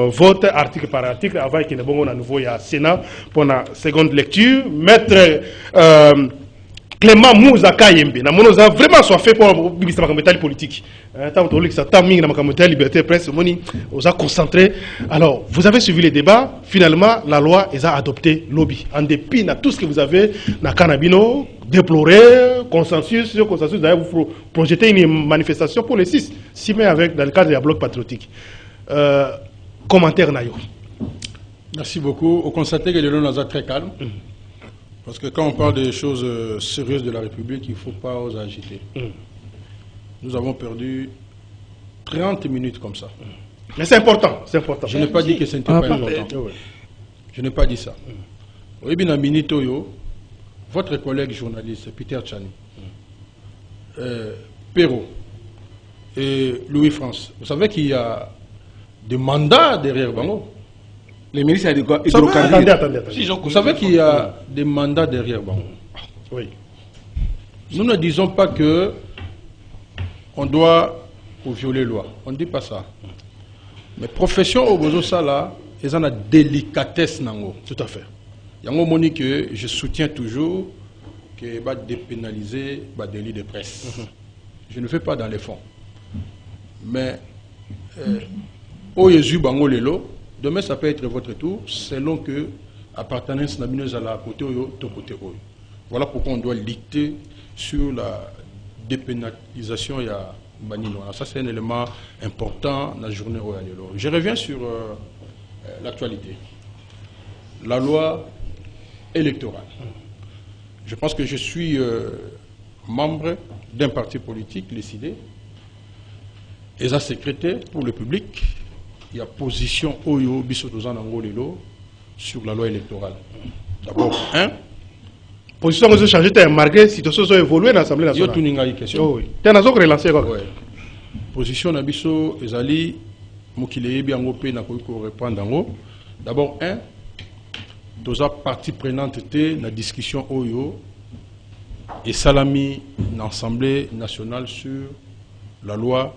S1: vote, article par article, avant qu'il y ait un nouveau Sénat pour la seconde lecture. Maître Clément Mouza Kayembe, nous avons vraiment soifé pour la politique. Tant que ça t'a mis dans la liberté de presse, on a concentré. Alors, vous avez suivi les débats. Finalement, la loi est adoptée lobby. En dépit de tout ce que vous avez dans Canabino, déploré, consensus, d'ailleurs, vous projetez une manifestation pour les 6 mai dans le cadre de la bloc patriotique. Commentaire Nayo.
S5: Merci beaucoup. On constate que le long est très calme. Parce que quand on parle des choses sérieuses de la République, il ne faut pas oser agiter. Nous avons perdu 30 minutes comme ça.
S1: Mais c'est important, c'est important.
S5: Je n'ai pas dit que ce n'était pas important. Je n'ai pas dit ça. Oui, bien, Minitoyo, votre collègue journaliste, Peter Tchani, Perrault et Louis-France, vous savez qu'il y a des mandats derrière Bango.
S3: Les ministres
S1: attendez.
S5: Vous savez qu'il y a des mandats derrière Bango.
S1: Oui.
S5: Nous ne disons pas que on doit pour violer la loi. On ne dit pas ça. Mais profession au besoin ça là, ils ont la délicatesse nango.
S1: Tout à fait.
S5: Yango moni que je soutiens toujours que va dépénaliser le délit de presse. Je ne fais pas dans les fonds. Mais au Jésus bango lelo, demain ça peut être votre tour selon que appartenance na bino à la côté oyo to côté oyo. Voilà pourquoi on doit lutter sur la dépénalisation ya banino. Ça c'est un élément important dans la journée oyo lelo. Je reviens sur l'actualité. La loi électorale. Je pense que je suis membre d'un parti politique, décidé, et sa secrétaire pour le public. Il y a position Oyo Bissotozan Angolelo sur la loi électorale. D'abord,
S1: position que vous changez, tu as marqué, situation a évolué dans l'Assemblée nationale.
S5: Il y a une question.
S1: Oui. Tu as relancé quoi?
S5: Oui. Position Nabiso Ezali, Mokile Biangope Nakoiko répondre. D'abord, deux parties prenantes étaient dans la discussion Oyo et Salami l'Assemblée nationale sur la loi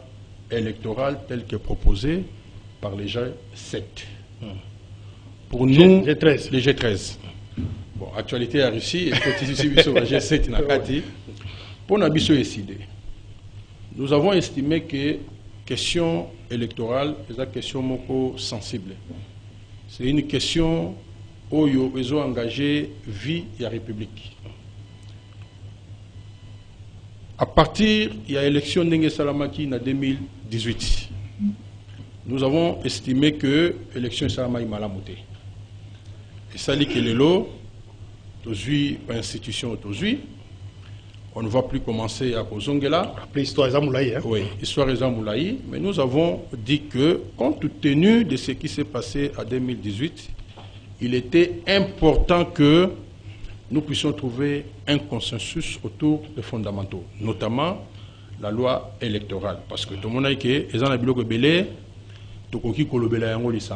S5: électorale telle que proposée par les G7. Pour nous,
S1: G13.
S5: les G13. Bon, actualité à Russie, et G7 Nakati. Pour Nabiso décider. Nous avons estimé que question électorale est une question moko sensible. C'est une question où ils ont engagé vie et la République. À partir de l'élection d'Enge Salamaki en 2018, nous avons estimé que l'élection Salamaki m'a lamoté. Et ça dit que les lots, par institution, on ne va plus commencer à Kozongela.
S1: L'histoire est Moulaï.
S5: Oui, l'histoire est Moulaï. Mais nous avons dit que, compte tenu de ce qui s'est passé en 2018, il était important que nous puissions trouver un consensus autour des fondamentaux, notamment la loi électorale. Parce que tout le monde a dit que les gens ont belé, tout le monde a dit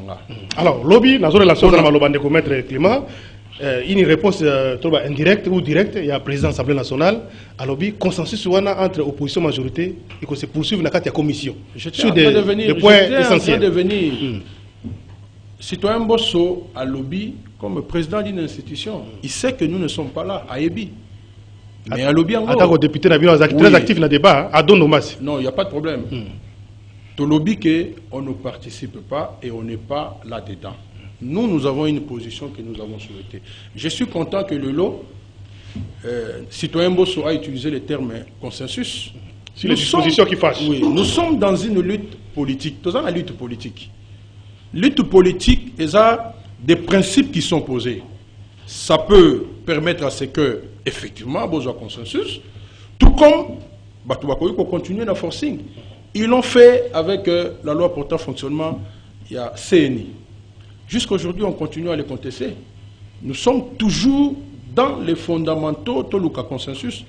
S1: alors, lobby, dans la relation de maître Clément, une réponse indirecte ou directe, il y a le président de l'Assemblée nationale, à lobby, consensus entre opposition et majorité, et que se poursuivre dans la commission. Sur des points essentiels.
S5: Citoyen Bosso à lobby comme président d'une institution. Il sait que nous ne sommes pas là à Ebi. Mais à lobby en
S1: tant que député, très actif dans le débat, à Donomas.
S5: Non, il n'y a pas de problème. Tout lobby on ne participe pas et on n'est pas là-dedans. Nous avons une position que nous avons souhaitée. Je suis content que le lot, citoyen Bosso a utilisé le terme consensus.
S1: C'est les dispositions qui fâchent.
S5: Oui, nous sommes dans une lutte politique. Nous avons la lutte politique. Lutte politique, il y a des principes qui sont posés. Ça peut permettre à ce que, effectivement, il y ait un consensus, tout comme il faut continuer dans forcing. Ils l'ont fait avec la loi portant fonctionnement, il y a CNI. Jusqu'à aujourd'hui, on continue à les contester. Nous sommes toujours dans les fondamentaux de le consensus,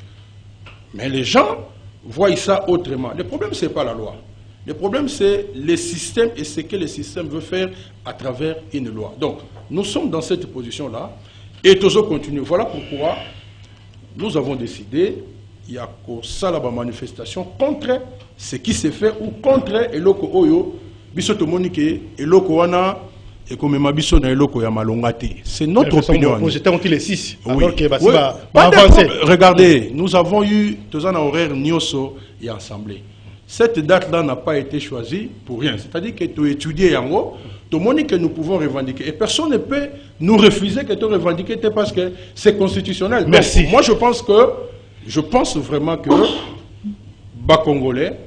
S5: mais les gens voient ça autrement. Le problème, ce n'est pas la loi. Le problème, c'est le système et ce que le système veut faire à travers une loi. Donc, nous sommes dans cette position-là et toujours continuer. Voilà pourquoi nous avons décidé, il y a ça la manifestation contre ce qui s'est fait ou contre Eloko Oyo, Bisoto Monique, Eloko Wana, et comme Mabiso na Eloko Yamalongate. C'est notre opinion.
S1: J'étais entre les 6.
S5: Oui.
S1: Alors que
S5: Oui. Regardez, nous avons eu tous un horaire Nyoso et assemblée. Cette date-là n'a pas été choisie pour rien. C'est-à-dire que tu étudies Yango, tout le monde que nous pouvons revendiquer. Et personne ne peut nous refuser que tu revendiques parce que c'est constitutionnel.
S1: Merci.
S5: Donc, moi, je pense vraiment que Bas Congolais,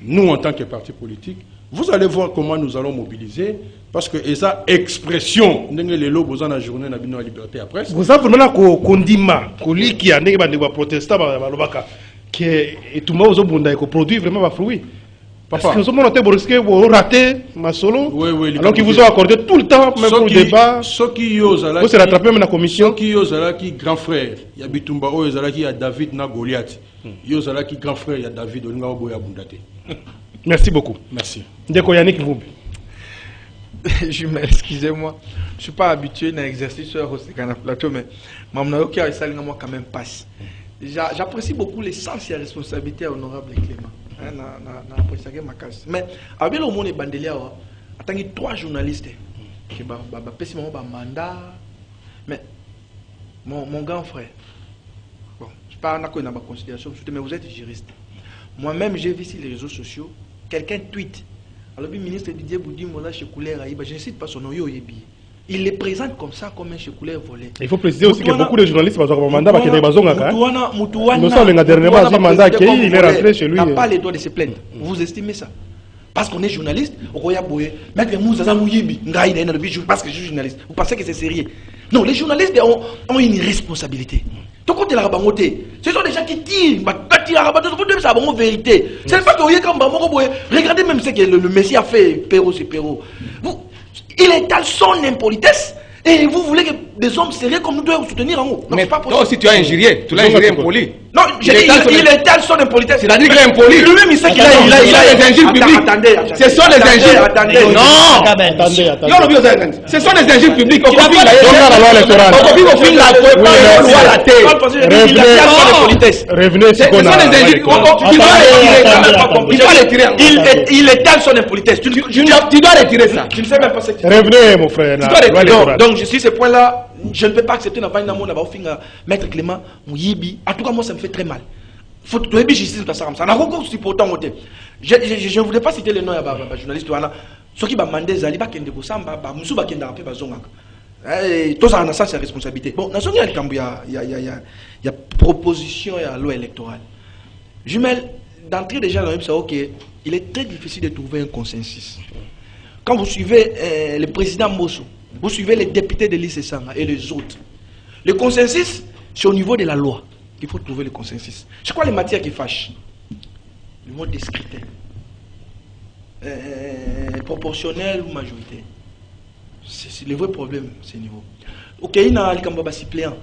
S5: nous en tant que parti politique, vous allez voir comment nous allons mobiliser parce que esa expression ndenge lelo boza na journée na bino liberté à presse.
S1: Vous avez vraiment kondima koliki ndenge ba ndeko protesta ba lobaka que tout monde ozobunda ko produire vraiment ba fruits. Parce que nous sommes risqué de rater ma solo.
S5: Oui,
S1: alors qu'ils vous ont accordé tout le temps, même pour le débat.
S5: Ceux qui osent
S1: vous se rattraper même la commission.
S5: Ceux qui osent qui grand frère, il y a Bitumba qui a David na Goliath. Il y a qui grand frère, il y a David Olinga Oboya Bundate.
S1: Merci beaucoup.
S5: Merci.
S1: Ndeko Yannick Vumbi.
S4: Excusez-moi, je ne suis pas habitué à l'exercice sur le plateau, mais je quand même passe. J'apprécie beaucoup le sens et la responsabilité honorable Clément. na posaka makasi. Mais avec le monde est bandelia wa, attendez 3 journalistes qui ba pesi mo ba mandat. Mais mon grand frère. Bon, je parle pas na considération, mais vous êtes juriste. Moi-même, j'ai vu sur les réseaux sociaux quelqu'un tweet. Alors le ministre Didier Boudi Mola Chekoulé Raïba, je ne cite pas son nom, il les présente comme ça, comme un Chekoulé volé.
S1: Il faut préciser aussi que beaucoup de journalistes ont un mandat qui est basé nous sommes le dernier mandat qui il est rentré chez lui.
S4: Il n'a pas les droits de se plaindre. Vous estimez ça? Parce qu'on est journaliste, parce que je suis journaliste. Vous pensez que c'est sérieux? Non, les journalistes ont une responsabilité. Ce sont des gens qui tirent, c'est vérité. C'est pas que regardez même ce que le Messie a fait, Perrault, c'est Perrault. Il étale son impolitesse et vous voulez que des hommes sérieux comme nous devons soutenir en haut.
S3: Mais pas possible. Non, si tu as injurié, tu l'as injurié impoli.
S4: Non, il étale son impolitesse.
S3: C'est-à-dire qu'il est impoli.
S4: Lui-même, il sait qu'il a
S3: des injures publiques. Ce sont des injures. Non. Ce sont des injures publiques. On copie la loi électorale. On copie la loi la
S1: revenez. Ce
S3: sont des injures.
S4: Il étale son impolitesse. Tu
S3: dois retirer ça.
S4: Tu ne sais même pas ce que
S1: revenez, mon frère.
S4: Donc, je suis ce point-là. Je ne peux pas accepter Maître Clément Mouyibi. En tout cas, moi, ça me fait très mal. Faut que justice ça n'a pas supportant. Je ne voudrais pas citer le nom de journaliste. Ceux qui m'ont demandé Zali, Bakende Samba, Moussou Bakenda, Bazongak. Tout ça, c'est sa responsabilité. Bon, il y a proposition et loi électorale. Jumelle, d'entrée déjà dans le ça, ok, il est très difficile de trouver un consensus. Quand vous suivez le président Mosso, vous suivez les députés de l'ICSANGA et les autres. Le consensus, c'est au niveau de la loi qu'il faut trouver le consensus. C'est quoi les matières qui fâchent? Le mode des scrutins. Proportionnel ou majoritaire. C'est le vrai problème, ce niveau. Ok, il y a un suppléant.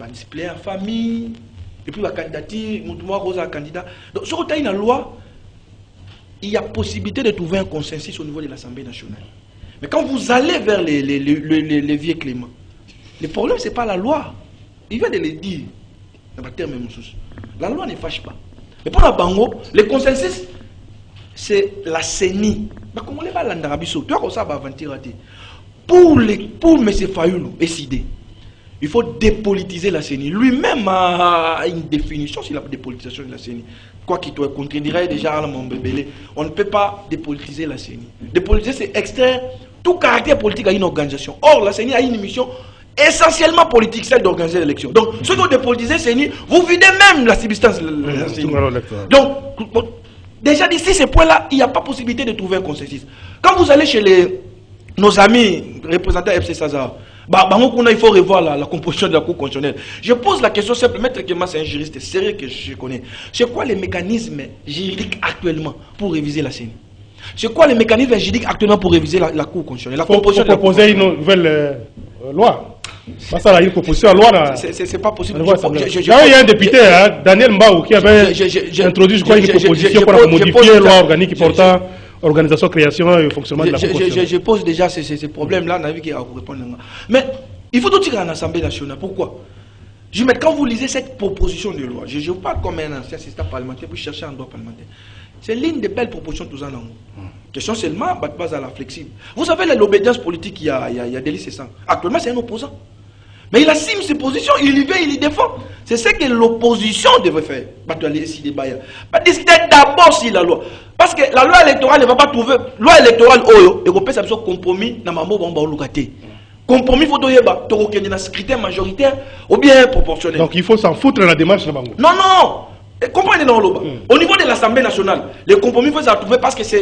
S4: Un suppléant, famille, et puis la candidature, un candidat. Donc, sur la loi, il y a possibilité de trouver un consensus au niveau de l'Assemblée nationale. Mais quand vous allez vers les vieux Clément, le problème, ce n'est pas la loi. Il vient de le dire. La loi ne fâche pas. Mais pour la Bango, le consensus, c'est la CENI. Comment les balles en Arabie Saoudite, pour M. Fayoulou décider, il faut dépolitiser la CENI. Lui-même a une définition sur la dépolitisation de la CENI. Quoi qu'il te contredirait déjà à mon bébé, on ne peut pas dépolitiser la CENI. Dépolitiser, c'est extraire tout caractère politique à une organisation. Or, la CENI a une mission essentiellement politique, celle d'organiser l'élection. Donc, ceux qui ont dépolitisé CENI, vous videz même la substance de la CENI. Donc, déjà d'ici ce point-là, il n'y a pas possibilité de trouver un consensus. Quand vous allez chez nos amis représentants FC Sazar, il faut revoir la composition de la Cour constitutionnelle. Je pose la question simple, Maître Kema, c'est un juriste sérieux que je connais. C'est quoi les mécanismes juridiques actuellement pour réviser la CENI? C'est quoi les mécanismes juridiques actuellement pour réviser la Cour constitutionnelle? La composition de la
S1: proposer une nouvelle loi. Ça, là, une proposition à loi.
S4: C'est pas possible.
S1: Il y a un député, Daniel Mbaou, qui avait introduit, je crois, une proposition pour modifier la loi organique portant organisation, création et fonctionnement de la Cour constitutionnelle.
S4: Je pose déjà ces problèmes-là, qui a répondre. Mais il faut tout tirer en Assemblée nationale. Pourquoi? Quand vous lisez cette proposition de loi, je parle comme un ancien assistant parlementaire pour chercher un droit parlementaire. C'est l'une des belles propositions tous en haut. Question seulement, base à la flexible. Vous savez, l'obédience politique, il y a Delis Sesang. Actuellement, c'est un opposant. Mais il assume ses positions, il y va, il y défend. C'est ce que l'opposition devrait faire. Discuter d'abord sur la loi. Parce que la loi électorale ne va pas trouver. La loi électorale, il faut faire un compromis dans ma compromis, il faut qu'il y ait un scrutin majoritaire ou bien proportionnel.
S1: Donc il faut s'en foutre de la démarche.
S4: Non, non! Comprenez dans l'Oba. Au niveau de l'Assemblée nationale, les compromis, il faut s'en trouver parce que c'est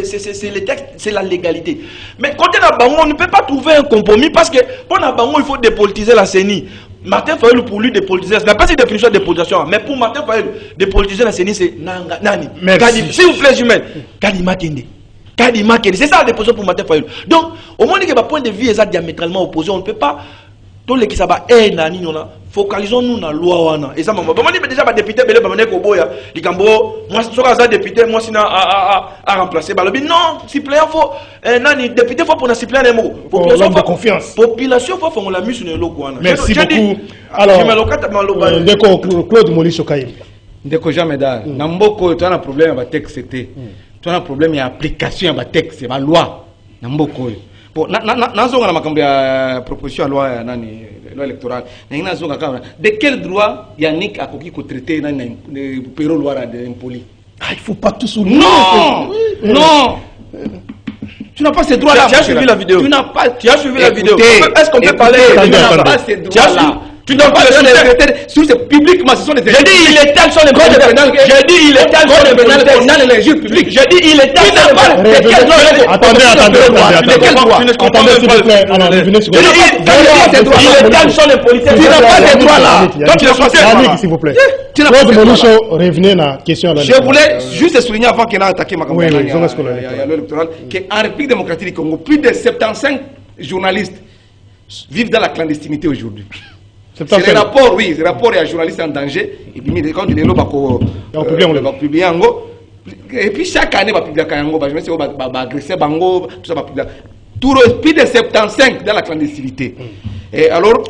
S4: les textes, c'est la légalité. Mais côté Nabango, on ne peut pas trouver un compromis parce que pour Nabango, il faut dépolitiser la CENI. Martin Fayoulou, pour lui, dépolitiser, ce n'est pas une définition de dépolitisation, mais pour Martin Fayoulou, dépolitiser la CENI, c'est Nani. S'il vous plaît, Jumel, Kadima Kende. C'est ça la déposition pour Martin Fayoulou. Donc, au moins, il y a un point de vue diamétralement opposé, on ne peut pas. Tous les qui savent, focalisons-nous dans la loi. Et ça, je déjà député, moi, je député, moi, je à remplacer. Non, suppléant, faut. Député, faut pour un suppléant.
S1: Population, confiance.
S4: Population, faut faire la mise sur le logo.
S1: Merci beaucoup. Alors, Claude Moli Chokaï.
S3: ndeko jamais dar na mboko tu as un problème avec texte c'était tu as un problème d'application avec texte ba loi na mboko bon nazonga na makambo ya proposition loi ya nani loi électorale na nazonga kama de quel droit Yannick akoki ko traiter nani pero loi de impoli
S1: il faut pas tout souligner.
S3: Non. Tu n'as pas ces droits-là.
S4: Tu as suivi la vidéo. Tu as suivi la vidéo. Est-ce qu'on peut parler?
S3: Tu n'as pas ces droits-là. Tu n'as pas sur ce publiquement, ce sont les.
S4: J'ai dit il est tel sur les codes pénal. J'ai dit il est tel sur les pénal pénal et les juges publics. J'ai dit il est tel sur les codes.
S1: Attendez, s'il vous plaît. Alors, revenez sur
S4: il est tel sur les policiers. Tu n'as pas ces droits-là. Donc tu
S1: Yannick, s'il vous plaît. Revenez à la question.
S3: Je voulais juste souligner avant qu'il ait attaqué ma campagne électorale qu'en République démocratique du Congo, plus de 75 journalistes vivent dans la clandestinité aujourd'hui. C'est le rapport, oui, le rapport est un journaliste en danger. Et puis, quand il est là, on va publier en go. Et puis, chaque année, on va publier en go. Je me suis dit, on va agresser Bango, tout ça va publier. Tout plus de 75 dans la clandestinité. Et alors,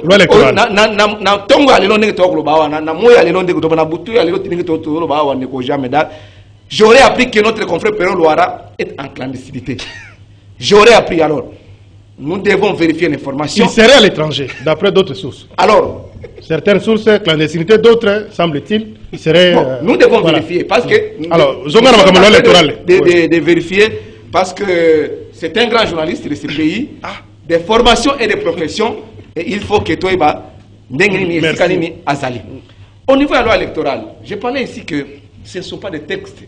S3: j'aurais appris que notre confrère Péron Louara est en clandestinité. J'aurais appris alors. Nous devons vérifier l'information.
S1: Il serait à l'étranger, d'après d'autres sources.
S3: Alors,
S1: certaines sources, clandestinité, d'autres, semble-t-il, il serait.
S3: Bon, nous devons vérifier parce que.
S1: Alors, de
S3: vérifier parce que c'est un grand journaliste de ce pays, des formations et des professions, et il faut que toi, Azali. Au niveau de la loi électorale, j'ai parlé ici que ce ne sont pas des textes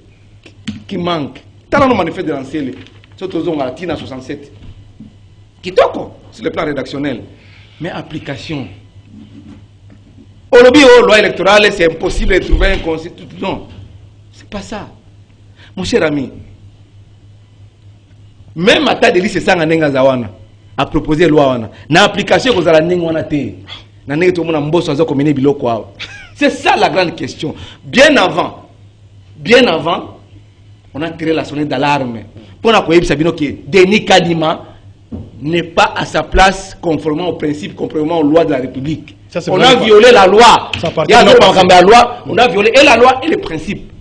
S3: qui manquent. Dans le manifeste de l'Ancien, surtout à Tina 67. Kitoko sur le plan rédactionnel, mais application. Au lobby loi électorale, c'est impossible de trouver un constitution. Non, c'est pas ça. Mon cher ami, même à ta de lycée Sanganenga Zawana a proposé loi na application que vous allez n'engwana te. Na n'engé tout le monde mbosso azo komene biloko awa. C'est ça la grande question. Bien avant, on a tiré la sonnette d'alarme. Pour na koyebi sabino ki Denis Kadima n'est pas à sa place conformément aux principes, conformément aux lois de la République. Ça, on a violé la loi. Il y a la loi, on a violé et la loi et les principes.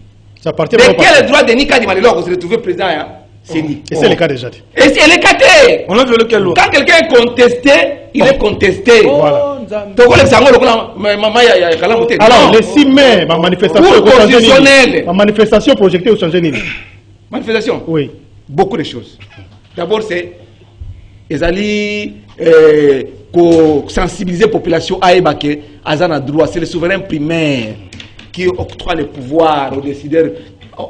S1: Ça appartient
S3: de quel droit Denis Kadima Lelo se retrouver président
S1: et c'est le cas déjà.
S3: Et c'est le cas.
S4: On a violé quelle loi?
S3: Quand quelqu'un est contesté, il est contesté.
S1: Voilà.
S3: Alors,
S1: le 6 mai, ma manifestation projetée au changer Nini.
S3: Manifestation?
S1: Oui.
S3: Beaucoup de choses. D'abord, c'est sensibiliser la population à Ebake, à droit. C'est le souverain primaire qui octroie le pouvoir aux décideurs,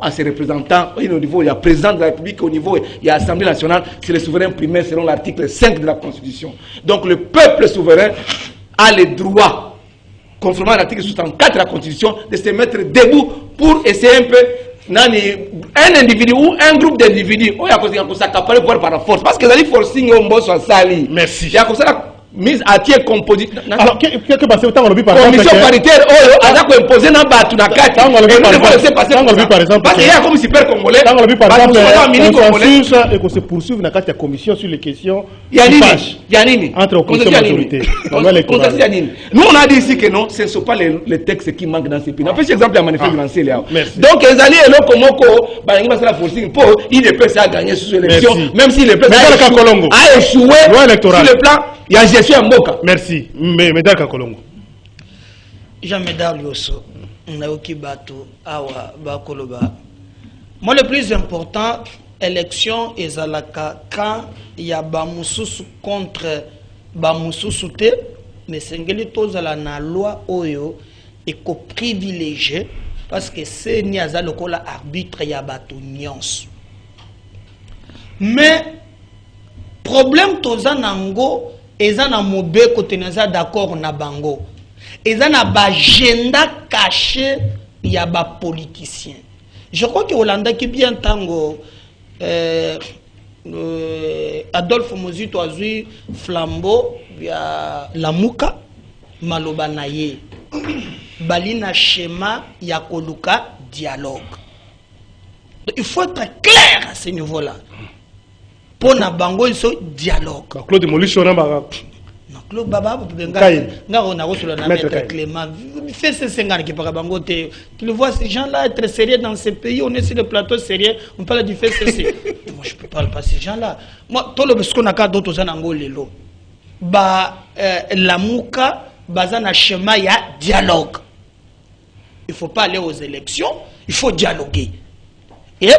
S3: à ses représentants. Au niveau, il y a président de la République, au niveau, il y a Assemblée nationale. C'est le souverain primaire selon l'article 5 de la Constitution. Donc le peuple souverain a le droit, conformément à l'article 64 de la Constitution, de se mettre debout pour essayer un peu un individu ou un groupe d'individus il y a s'accaparer voir par la force parce que les forcing au mbosso à sali.
S1: Merci.
S3: Il y a comme ça mise à tiers composite.
S1: Alors qu'est-ce passé autant on le par exemple
S3: commission paritaire a imposé na batu na kati et nous devons laisser passer
S1: par exemple
S3: parce qu'il y a comme super congolais
S1: par exemple consensus et qu'on se poursuive na kati ya commission sur les questions
S3: Yanini
S1: entre opposition et majorité.
S3: Nous on a dit ici que non, ce ne sont pas les textes qui manquent dans ces pays. On fait exemple à manifester dans ces là. Donc les alliés et le Komoko ba ngi basala forcing pour il ne peut pas gagner sur l'élection même si le président a échoué sur le plan. Il y a gestion en Mboka.
S1: Merci. Médard Kakolongo.
S2: Jean-Médard Liosso. Naoki Bato. Awa Bakoloba. Moi, le plus important, élection et Zalaka, quand il y a Bamoussous contre Bamoussous, mais c'est la loi Oyo et qu'on privilégie parce que c'est Niaza le arbitre y a Bato Nyons. Mais, problème Tozanango, eza na mobe côté naza d'accord na bango eza na agenda caché ya ba politicien. Je crois que Hollanda qui bien tango Adolphe Mozito azui flambeau ya Lamuka maloba na ye balina schéma ya koluka dialogue. Donc, il faut être clair à ce niveau-là. Pour na bango il faut dialogue.
S1: Claude Molichona ba.
S2: Non, Claude Baba, on a reçu le maître Clément. Fais ce 50 qui parle bangote. Tu le vois, ces gens-là être sérieux dans ces pays, on est sur le plateau sérieux, on parle du FCC. Moi, je ne peux pas parler de ces gens-là. Moi, tout le qu'on a d'autres gens en Angolelo. La mouka, bazana schéma, il y a dialogue. Il ne faut pas aller aux élections, il faut dialoguer. Et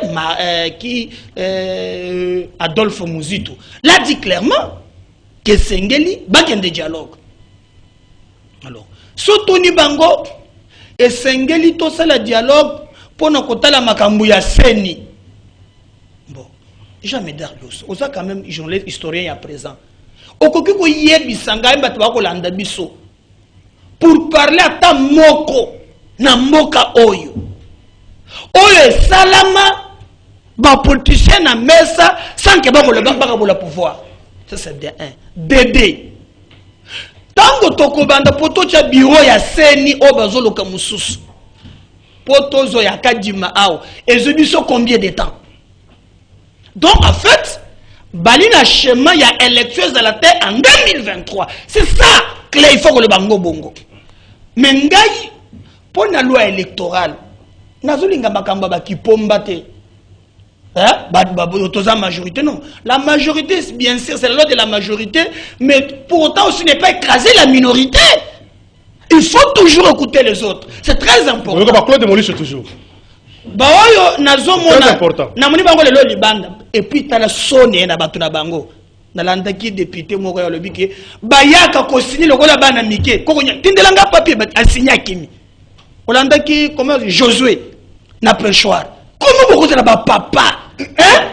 S2: Adolphe Mouzito l'a dit clairement que Sengeli baken de dialogue. Alors, Sotoni Bango et Sengeli tout ça le dialogue pour nous côté la makambu ya seni. Bon, jamais d'arlos. On a quand même journaliste historien à présent. Okoki ko yebi sanga mba to ko landa biso. Pour parler à ta moko na mboka oyo. Oyo salama ba politicien na mesa sans que ba ko le pouvoir. Ça c'est bien un. Dédé. Tango toko banda poto cha bureau ya seni o bazolo ka mususu. Poto zo ya kadima ao. Et je dis combien de temps? Donc en fait, balina schéma ya élections à la terre en 2023. C'est ça que il faut que le bango bongo. Mais ngai pour la loi électorale nazolinga makamba ba kipomba te. Hein? Majorité, non. La majorité, bien sûr, c'est la loi de la majorité, mais pour autant aussi ne pas écraser la minorité. Il faut toujours écouter les autres. C'est très important.
S1: Toujours.
S2: Très important. Et puis, tu as la sonne na batuna bango. Na landaki député moko ya lobike bayaka ko signer le gola bana mike ko tindelanga papier ba signer kimi. Olandaki comment Josué na préchoir. Comment vous avez papa? Hein?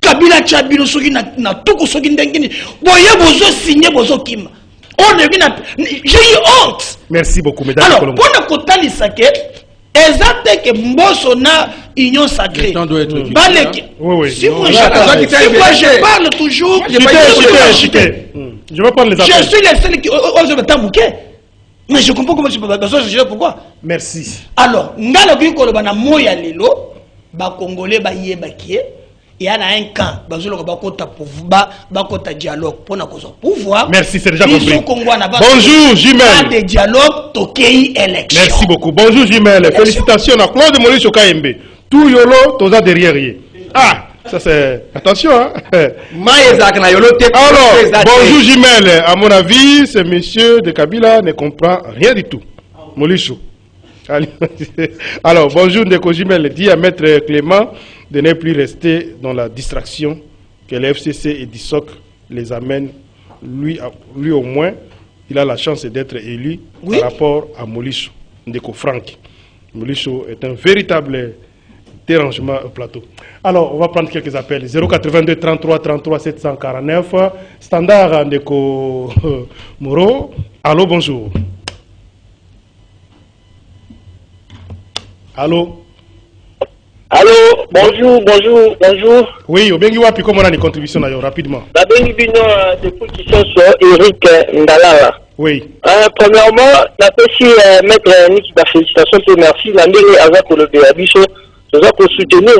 S2: Kabila Tchabino Sogi na Toko Sogi Ndengini. Boye bozo signé bozo kim. J'ai eu honte.
S1: Merci beaucoup, mesdames.
S2: Alors, pour ne kotali sake, exact que Mboso na union sacrée.
S1: Oui.
S2: Si moi je parle toujours,
S1: je vais prendre les appels.
S2: Je suis le seul qui ose tamouké. Mais je comprends comment je peux pas. Pourquoi?
S1: Merci.
S2: Alors, ngalo ki kolobana moya lelo. Ba Congolais ba yebakie il y a un camp bazolo ba kota pouvoir ba kota dialogue pour na kozo pouvoir.
S1: Merci, c'est déjà compris.
S2: Bonjour Jimel. Pas de dialogue tokei élection.
S1: Merci beaucoup. Bonjour Jimel. Félicitations à Claude Maurice Kayembe. Tout yolo toza derrière yé. Ah, ça c'est attention hein. Alors, bonjour Jimel. À mon avis, ce monsieur de Kabila ne comprend rien du tout. Molicho. Alors, bonjour Ndeko Jimel, dit à Maître Clément de ne plus rester dans la distraction, que le FCC et DISOC les amènent. Lui au moins, il a la chance d'être élu par rapport à Molicho, Ndeko Frank. Molicho est un véritable dérangement au plateau. Alors, on va prendre quelques appels. 082 33 33 749, standard Ndeko Moro. Allô, bonjour. Allô?
S6: Allô, bonjour.
S1: Oui, au Bengiwa, puis comment on a des contributions d'ailleurs, rapidement.
S6: La Bengiwa, depuis qui sont sur Eric Ndalala.
S1: Oui.
S6: Premièrement, la petite maître Nick, la félicitation et merci. La mairie avec le Béabiso, nous avons soutenir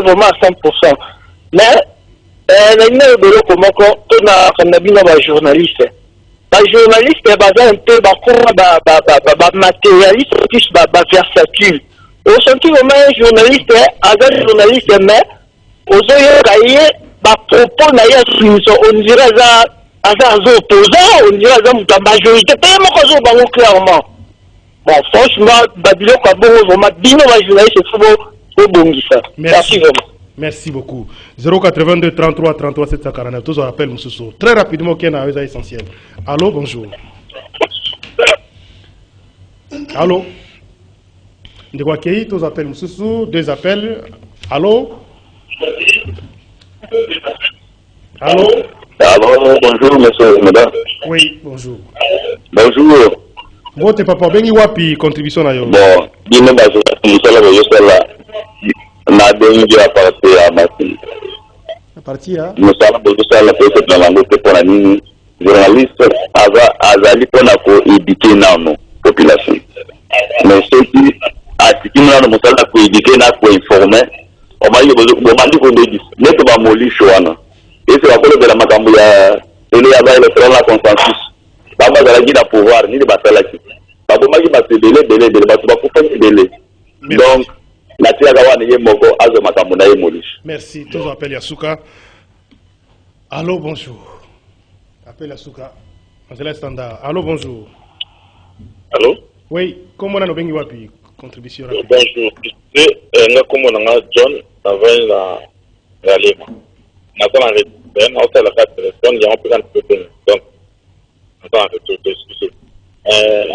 S6: vraiment à 100%. Mais, la ligne de comment on a journaliste. Les journalistes sont un peu matérialistes, plus versatiles. Au senti que les journalistes, mais aux yeux, propos, on dirait opposants, on dirait la majorité, tellement clairement. Bon, franchement, merci vraiment.
S1: Merci beaucoup. 082 33 33 749. Tous on appelle Moussoussou. Très rapidement, qui est un essentiel. Allô, bonjour. Allô. De quoi qui tous appellent Moussoussou. Deux appels. Allô. Allô.
S7: Allô, bonjour, monsieur, madame.
S1: Oui, bonjour.
S7: Bonjour.
S1: Votre papa, ben wapi contribution na yo.
S7: Bon, bien basé, nous sommes là. Na bengi à partir à Mati.
S1: À partir
S7: nous sommes besoin de la personne dans la note pour la ligne journaliste azali pour na ko éduquer na nos population. Mais ceux qui na nous sommes là pour éduquer na ko informer. On m'a dit ko dit net ba moli choana. Et c'est la pole de la makambu ya ele ya mandat électoral na consensus baba zalaki na pouvoir ni de basalaki babomaki bato ebele bato bakufaki ebele donc natiaka wana ye moko azwa makambo na ye molisha.
S1: Merci. Toujours appel Yasuka. Allô, bonjour. Appel Yasuka. Angela Standard. Allô, bonjour.
S8: Allô?
S1: Oui, comment on a nos wapi contribution rapide.
S8: Bonjour. Nga comment on a John avec la Lima. Maintenant, on a la carte de téléphone, il y a un peu de problème. Donc, on a tout excusez.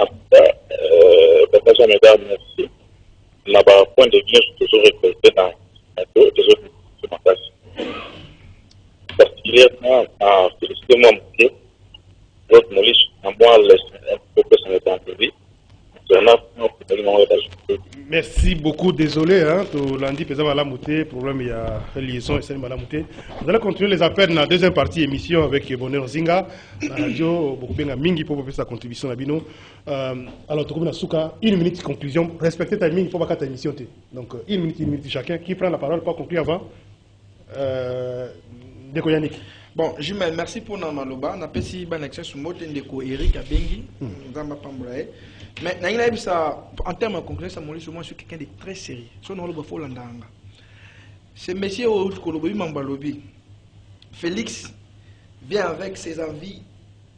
S8: Après, mesdames, merci. La point de vue, je toujours récolté dans les autres particulièrement à féliciter mon monsieur, votre Moliche, à moi, un peu que ça m'est entendu.
S1: Merci beaucoup, désolé, hein, lundi, problème, il y a liaison et c'est malamouté. Vous allez continuer les appels dans la deuxième partie émission avec Bonheur Zinga, la radio, beaucoup bien Mingi pour faire sa contribution à Bino. Alors, tu as Souka, 1 minute de conclusion, respectez ta timing, il faut pas qu'à émission. Donc, 1 minute chacun, qui prend la parole pour conclure avant. Deko Yannick.
S4: Bon, Jumel, merci pour notre maloba. On a fait si bon accès sur mot Deko Eric Abengi, Zamba Pambrae. Mais en termes de conclusion, moi je suis quelqu'un de très sérieux. Ce monsieur au Kolobobi Mambalobi, Félix vient avec ses envies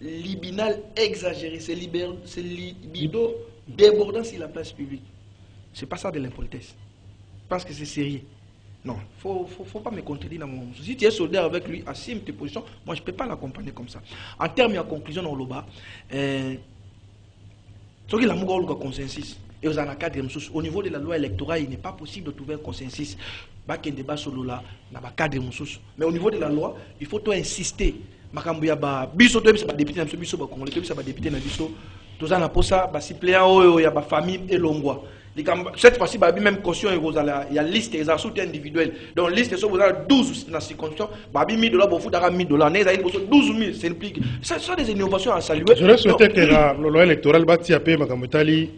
S4: libinales exagérées, ses libido débordant sur la place publique. C'est pas ça de l'impolitesse. Parce que c'est sérieux. Non, faut pas me contredire dans mon... Si tu es soldat avec lui, assume tes positions. Moi, je ne peux pas l'accompagner comme ça. En termes de conclusion, dans l'Oba, il y a un consensus. Et au niveau de la loi électorale, il n'est pas possible de trouver un consensus. Mais au niveau de la loi, il faut insister. Cette fois-ci, il y a même caution, il y a liste des soutiens individuels. Donc, liste, vous avez 12 dans la circonscription, il y a 1000 $, vous avez 1000 $, 12 000, ça implique. Ce sont des innovations à saluer.
S1: Je souhaitais que la loi électorale bâtie à paix, Makamutali,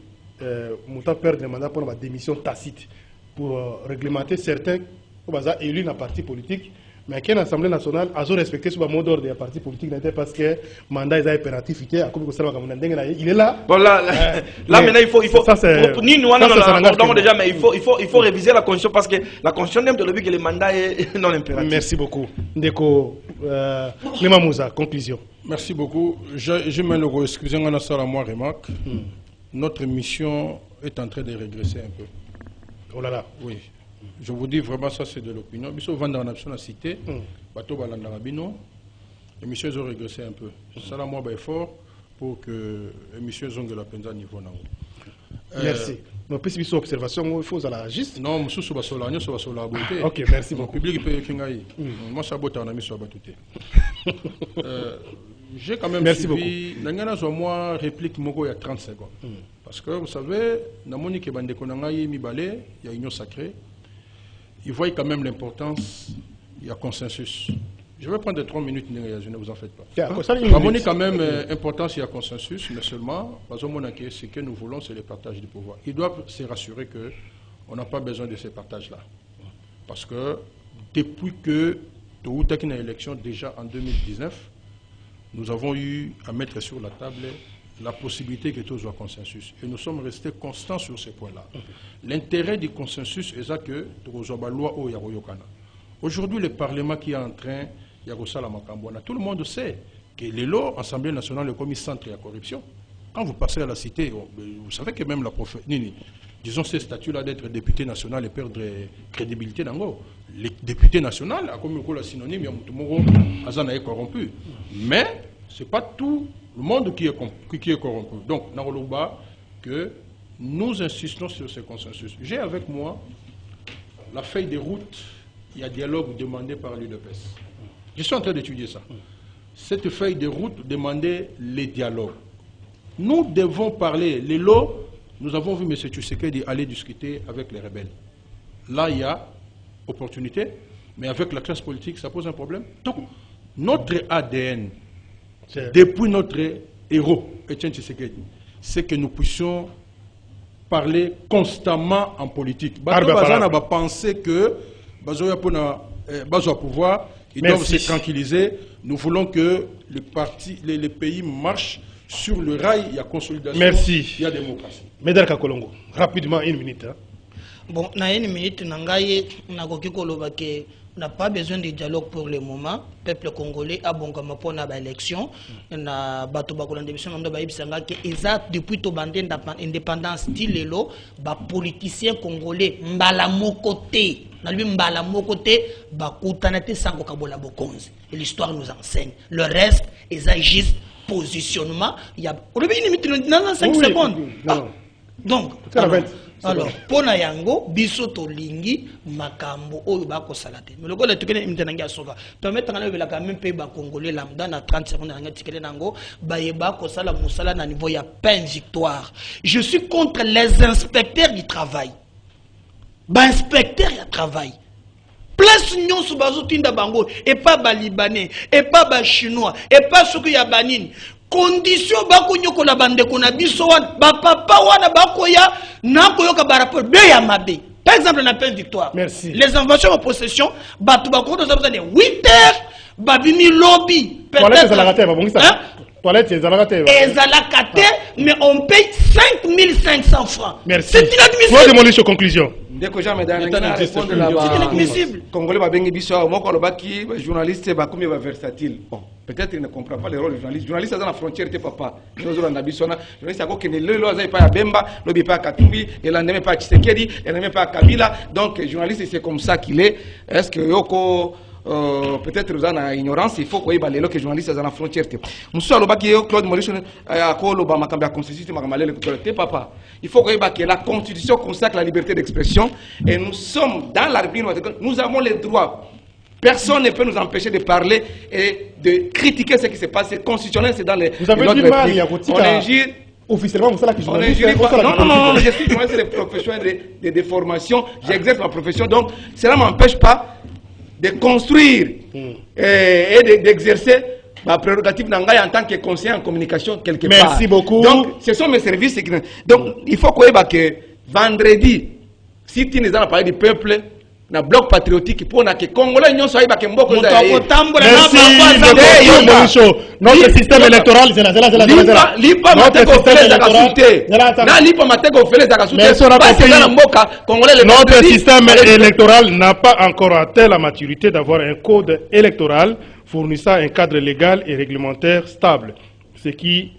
S1: Mouta perdre des mandats pour la démission tacite, pour réglementer certains qui sont élus dans un parti politique. Mais qu'une Assemblée nationale a respecté ce mot d'ordre des partis politiques parce que le mandat est impératif. Il est là.
S4: Bon, là maintenant, il faut réviser la constitution parce que la constitution n'aime de que le mandat est non impératif.
S1: Merci beaucoup. Ndeko, Clément Mouza, conclusion.
S5: Merci beaucoup. Je mets le excusez-moi, moi remarque. Notre mission est en train de régresser un peu.
S1: Oh là là.
S5: Oui. Je vous dis vraiment, ça c'est de l'opinion. Biso vendre en option à cité, bateau balandarabino, l'émission ils ont régressé un peu. Ça là moi effort pour que l'émission zongue la penza niveau na.
S1: Merci. Non, puis c'est observation, il faut à la juste.
S5: Non, monsieur sur la sur la beauté.
S1: OK, merci beaucoup.
S5: Public peut kingai. Moi ça botte en ami sur batouté. J'ai quand même
S1: merci
S5: suivi nangana zo moi réplique moko il y a 30 secondes. Parce que vous savez, na monique bande konangai mibale, il y a union sacrée. Il voit quand même l'importance, il y a consensus. Je vais prendre 3 minutes, ne vous en faites pas. Il y a quand même importance, il y a consensus, mais seulement, ce que nous voulons, c'est le partage du pouvoir. Ils doivent se rassurer qu'on n'a pas besoin de ces partages-là. Parce que depuis que Touta qui a élection, déjà en 2019, nous avons eu à mettre sur la table la possibilité que tout soit consensus. Et nous sommes restés constants sur ces points-là. L'intérêt du consensus est que la loi au Yaroyokana. Aujourd'hui, le Parlement qui est en train, tout le monde sait que les lois, l'Assemblée nationale est comme centre de la corruption. Quand vous passez à la cité, vous savez que même la disons ces statuts-là d'être député national et perdre crédibilité dans les députés nationaux, comme le synonyme, il y a corrompu. Mais ce n'est pas tout le monde qui est corrompu. Donc, Naroloba, que nous insistons sur ce consensus. J'ai avec moi la feuille de route, il y a dialogue demandé par l'UDPS. Je suis en train d'étudier ça. Cette feuille de route demandait les dialogues. Nous devons parler. Les lots, nous avons vu M. Tshisekedi aller discuter avec les rebelles. Là, il y a opportunité, mais avec la classe politique, ça pose un problème. Donc, notre ADN, depuis notre héros, Etienne Tshisekedi, c'est que nous puissions parler constamment en politique. On va penser que Bazoya pouvoir, Ils doivent se tranquilliser. Nous voulons que les pays marchent sur le rail. Il y a consolidation.
S1: Merci.
S5: Il y a démocratie.
S1: Médard Kakolongo, rapidement, 1 minute. Hein.
S2: Bon, dans 1 minute, on n'a pas besoin de dialogue pour le moment. Le peuple congolais a bon comme pour l'élection. Na bato ba kolanda biso ndo ba ibisanga ke exact depuis to bande indépendance tilelo ba politicien congolais mbala mokoté na lui mbala mokoté ba kutana te sango kabola bokonzi. Et l'histoire nous enseigne. Le reste est juste positionnement. Il y a on a une minute dans 5 secondes.
S1: Non.
S2: Donc alors, pour Nayango, biso to lingi makambo oyo ba ko salate. Mais le gars tukene imtenanga soka. Permettre na vela quand même pays ba congolais lambda na 30 secondes na tikele nango ba yeba ko sala musala na niveau ya peine victoire. Je suis contre les inspecteurs du travail. Ba inspecteur ya travail. Place nyonso bazotinda bango et pas ba libanais et pas ba chinois et pas ceux qui ya banine. Condition bako nyoko la bande kona biso wan ba papa wana bako ya na koyoka ba rapport be ya mabe. Par exemple na peine victoire.
S1: Merci.
S2: Les inventions en possession batu bako dans besoin de 8 heures babimi lobby
S1: peut-être toilette c'est
S2: ezalakate mais on paye 5500 francs.
S1: Merci.
S2: C'est inadmissible.
S1: Faut démolir sur conclusion.
S3: Dès que jamais c'est
S2: inadmissible.
S3: Congolais va bien biso moi quand baki journaliste ba comme va versatile. Bon, peut-être il ne comprend pas le rôle du journaliste. Journaliste dans la frontière t'es papa. Nous on a biso na journaliste a ko ne le loza pas Bemba, lobi pas Katumbi, et la n'aime pas Tshisekedi, et n'aime pas Kabila. Donc journaliste c'est comme ça qu'il est. Est-ce que yoko peut-être vous en avez ignorance, il faut que les gens journalistes dans la frontière. Monsieur Alobaki, Claude Maurice, papa. Il faut que la Constitution consacre la liberté d'expression et nous sommes dans l'arbitre, nous avons les droits. Personne ne peut nous empêcher de parler et de critiquer ce qui se passe. C'est constitutionnel, c'est dans les.
S1: Vous avez du mal,
S3: on injure.
S1: Officiellement, vous savez que
S3: non, je suis journaliste de profession et de formation. J'exerce ma profession, donc cela ne m'empêche pas de construire et d'exercer ma prérogative en tant que conseiller en communication quelque part.
S1: Merci beaucoup.
S3: Donc, ce sont mes services. Donc, il faut que vendredi, si tu nous as parlé du peuple, na bloc patriotique pour que Congolais n'y soient pas que Mboko
S1: Merci, notre système électoral, c'est notre système électoral n'a pas encore atteint la maturité d'avoir un code électoral fournissant un cadre légal et réglementaire stable, ce qui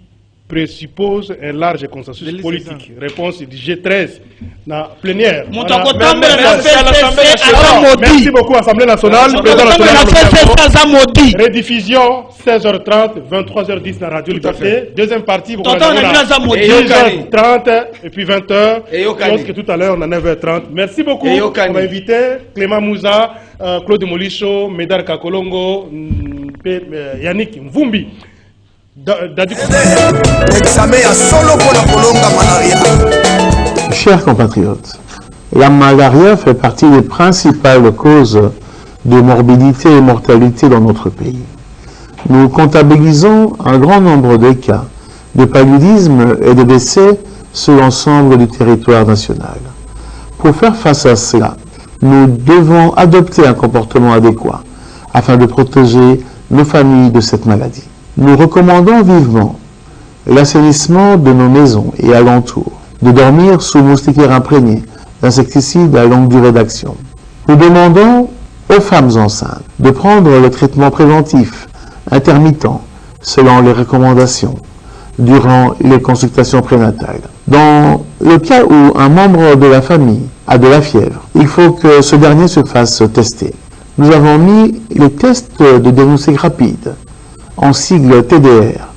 S1: présuppose un large consensus politique. Réponse du G13 dans plénière. Merci beaucoup Assemblée nationale. Rediffusion 16h30, 23h10 dans Radio Liberté. Deuxième partie, 10h30 et puis 20h. Je pense que tout à l'heure on a 9h30. Merci beaucoup. On va inviter Clément Mouza, Claude Molicho, Médard Kakolongo, Yannick Mvumbi.
S9: Chers compatriotes, la malaria fait partie des principales causes de morbidité et mortalité dans notre pays. Nous comptabilisons un grand nombre de cas de paludisme et de décès sur l'ensemble du territoire national. Pour faire face à cela, nous devons adopter un comportement adéquat afin de protéger nos familles de cette maladie. Nous recommandons vivement l'assainissement de nos maisons et alentours, de dormir sous moustiquaires imprégnés d'insecticides à longue durée d'action. Nous demandons aux femmes enceintes de prendre le traitement préventif intermittent selon les recommandations durant les consultations prénatales. Dans le cas où un membre de la famille a de la fièvre, il faut que ce dernier se fasse tester. Nous avons mis les tests de diagnostic rapide, en sigle TDR,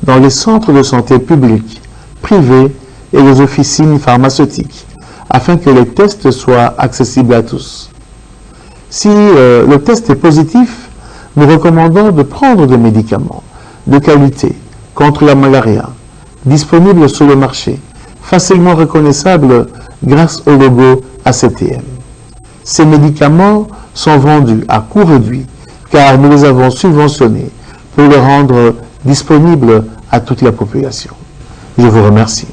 S9: dans les centres de santé publics, privés et les officines pharmaceutiques, afin que les tests soient accessibles à tous. Si le test est positif, nous recommandons de prendre des médicaments de qualité contre la malaria, disponibles sur le marché, facilement reconnaissables grâce au logo ACTM. Ces médicaments sont vendus à coût réduit, car nous les avons subventionnés pour les rendre disponibles à toute la population. Je vous remercie.